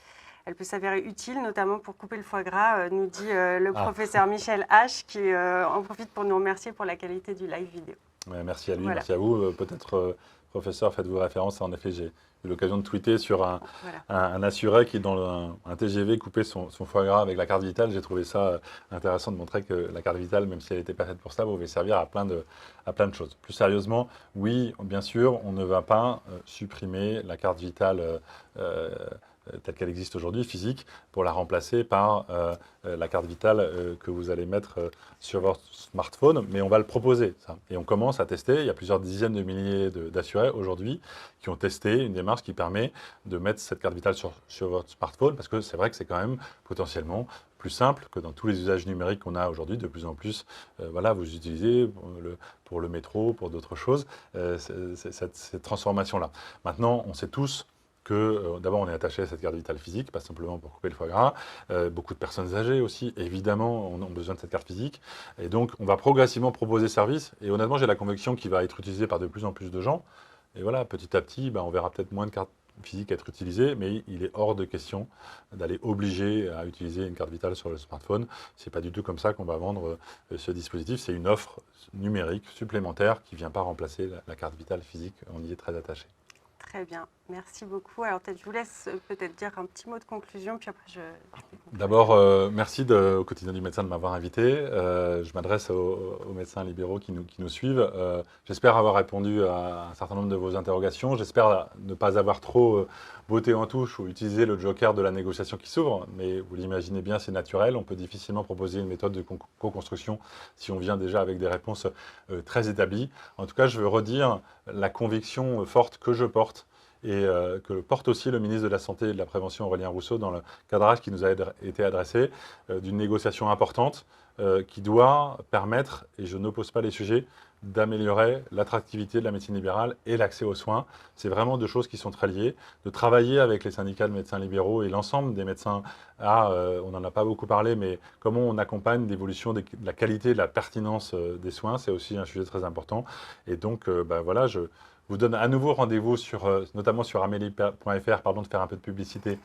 Elle peut s'avérer utile, notamment pour couper le foie gras, nous dit le professeur Michel H, qui en profite pour nous remercier pour la qualité du live vidéo. Ouais, merci à lui, voilà. Merci à vous. Peut-être, professeur, faites-vous référence. En effet, j'ai eu l'occasion de tweeter sur un assuré qui, dans un TGV, coupait son foie gras avec la carte vitale. J'ai trouvé ça intéressant de montrer que la carte vitale, même si elle n'était pas faite pour ça, pouvait servir à plein de choses. Plus sérieusement, oui, bien sûr, on ne va pas supprimer la carte vitale telle qu'elle existe aujourd'hui, physique, pour la remplacer par la carte vitale que vous allez mettre sur votre smartphone, mais on va le proposer, ça. Et on commence à tester, il y a plusieurs dizaines de milliers d'assurés aujourd'hui qui ont testé une démarche qui permet de mettre cette carte vitale sur votre smartphone, parce que c'est vrai que c'est quand même potentiellement plus simple que dans tous les usages numériques qu'on a aujourd'hui, de plus en plus, vous utilisez pour le métro, pour d'autres choses, cette transformation-là. Maintenant, on sait tous que d'abord on est attaché à cette carte vitale physique, pas simplement pour couper le foie gras. Beaucoup de personnes âgées aussi, évidemment, ont besoin de cette carte physique. Et donc on va progressivement proposer service. Et honnêtement, j'ai la conviction qu'il va être utilisé par de plus en plus de gens. Et voilà, petit à petit, on verra peut-être moins de cartes physiques être utilisées, mais il est hors de question d'aller obliger à utiliser une carte vitale sur le smartphone. C'est pas du tout comme ça qu'on va vendre ce dispositif. C'est une offre numérique supplémentaire qui ne vient pas remplacer la carte vitale physique. On y est très attaché. Très bien, merci beaucoup. Alors peut-être je vous laisse peut-être dire un petit mot de conclusion, puis après je D'abord, merci au quotidien du médecin de m'avoir invité. Je m'adresse aux médecins libéraux qui nous suivent. J'espère avoir répondu à un certain nombre de vos interrogations. J'espère ne pas avoir trop botté en touche ou utilisé le joker de la négociation qui s'ouvre. Mais vous l'imaginez bien, c'est naturel. On peut difficilement proposer une méthode de co-construction si on vient déjà avec des réponses très établies. En tout cas, je veux redire la conviction forte que je porte et que porte aussi le ministre de la Santé et de la Prévention, Aurélien Rousseau, dans le cadrage qui nous a été adressé, d'une négociation importante qui doit permettre, et je n'oppose pas les sujets, d'améliorer l'attractivité de la médecine libérale et l'accès aux soins. C'est vraiment deux choses qui sont très liées. De travailler avec les syndicats de médecins libéraux et l'ensemble des médecins on n'en a pas beaucoup parlé, mais comment on accompagne l'évolution de la qualité, de la pertinence des soins, c'est aussi un sujet très important. Et donc, voilà, je vous donne à nouveau rendez-vous notamment sur amélie.fr, pardon de faire un peu de publicité,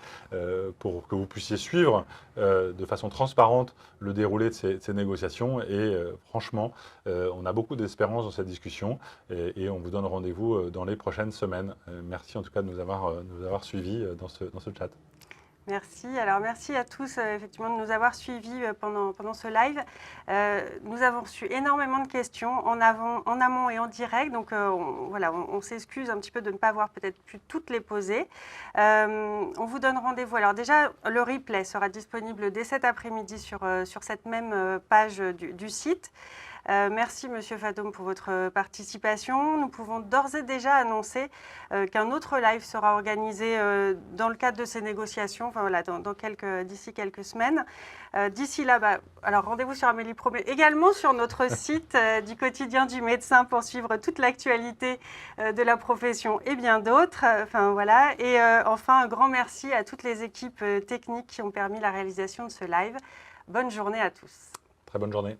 pour que vous puissiez suivre de façon transparente le déroulé de ces négociations. Et franchement, on a beaucoup d'espérance dans cette discussion et on vous donne rendez-vous dans les prochaines semaines. Merci en tout cas de nous avoir suivis dans ce chat. Merci. Alors, merci à tous effectivement de nous avoir suivis pendant ce live. Nous avons reçu énormément de questions en amont et en direct. Donc, on s'excuse un petit peu de ne pas avoir peut-être pu toutes les poser. On vous donne rendez-vous. Alors déjà, le replay sera disponible dès cet après-midi sur cette même page du site. Merci Monsieur Fadom pour votre participation. Nous pouvons d'ores et déjà annoncer qu'un autre live sera organisé dans le cadre de ces négociations, d'ici quelques semaines. D'ici là, alors rendez-vous sur Amélie Pro, mais également sur notre site du quotidien du médecin pour suivre toute l'actualité de la profession et bien d'autres. Et enfin, un grand merci à toutes les équipes techniques qui ont permis la réalisation de ce live. Bonne journée à tous. Très bonne journée.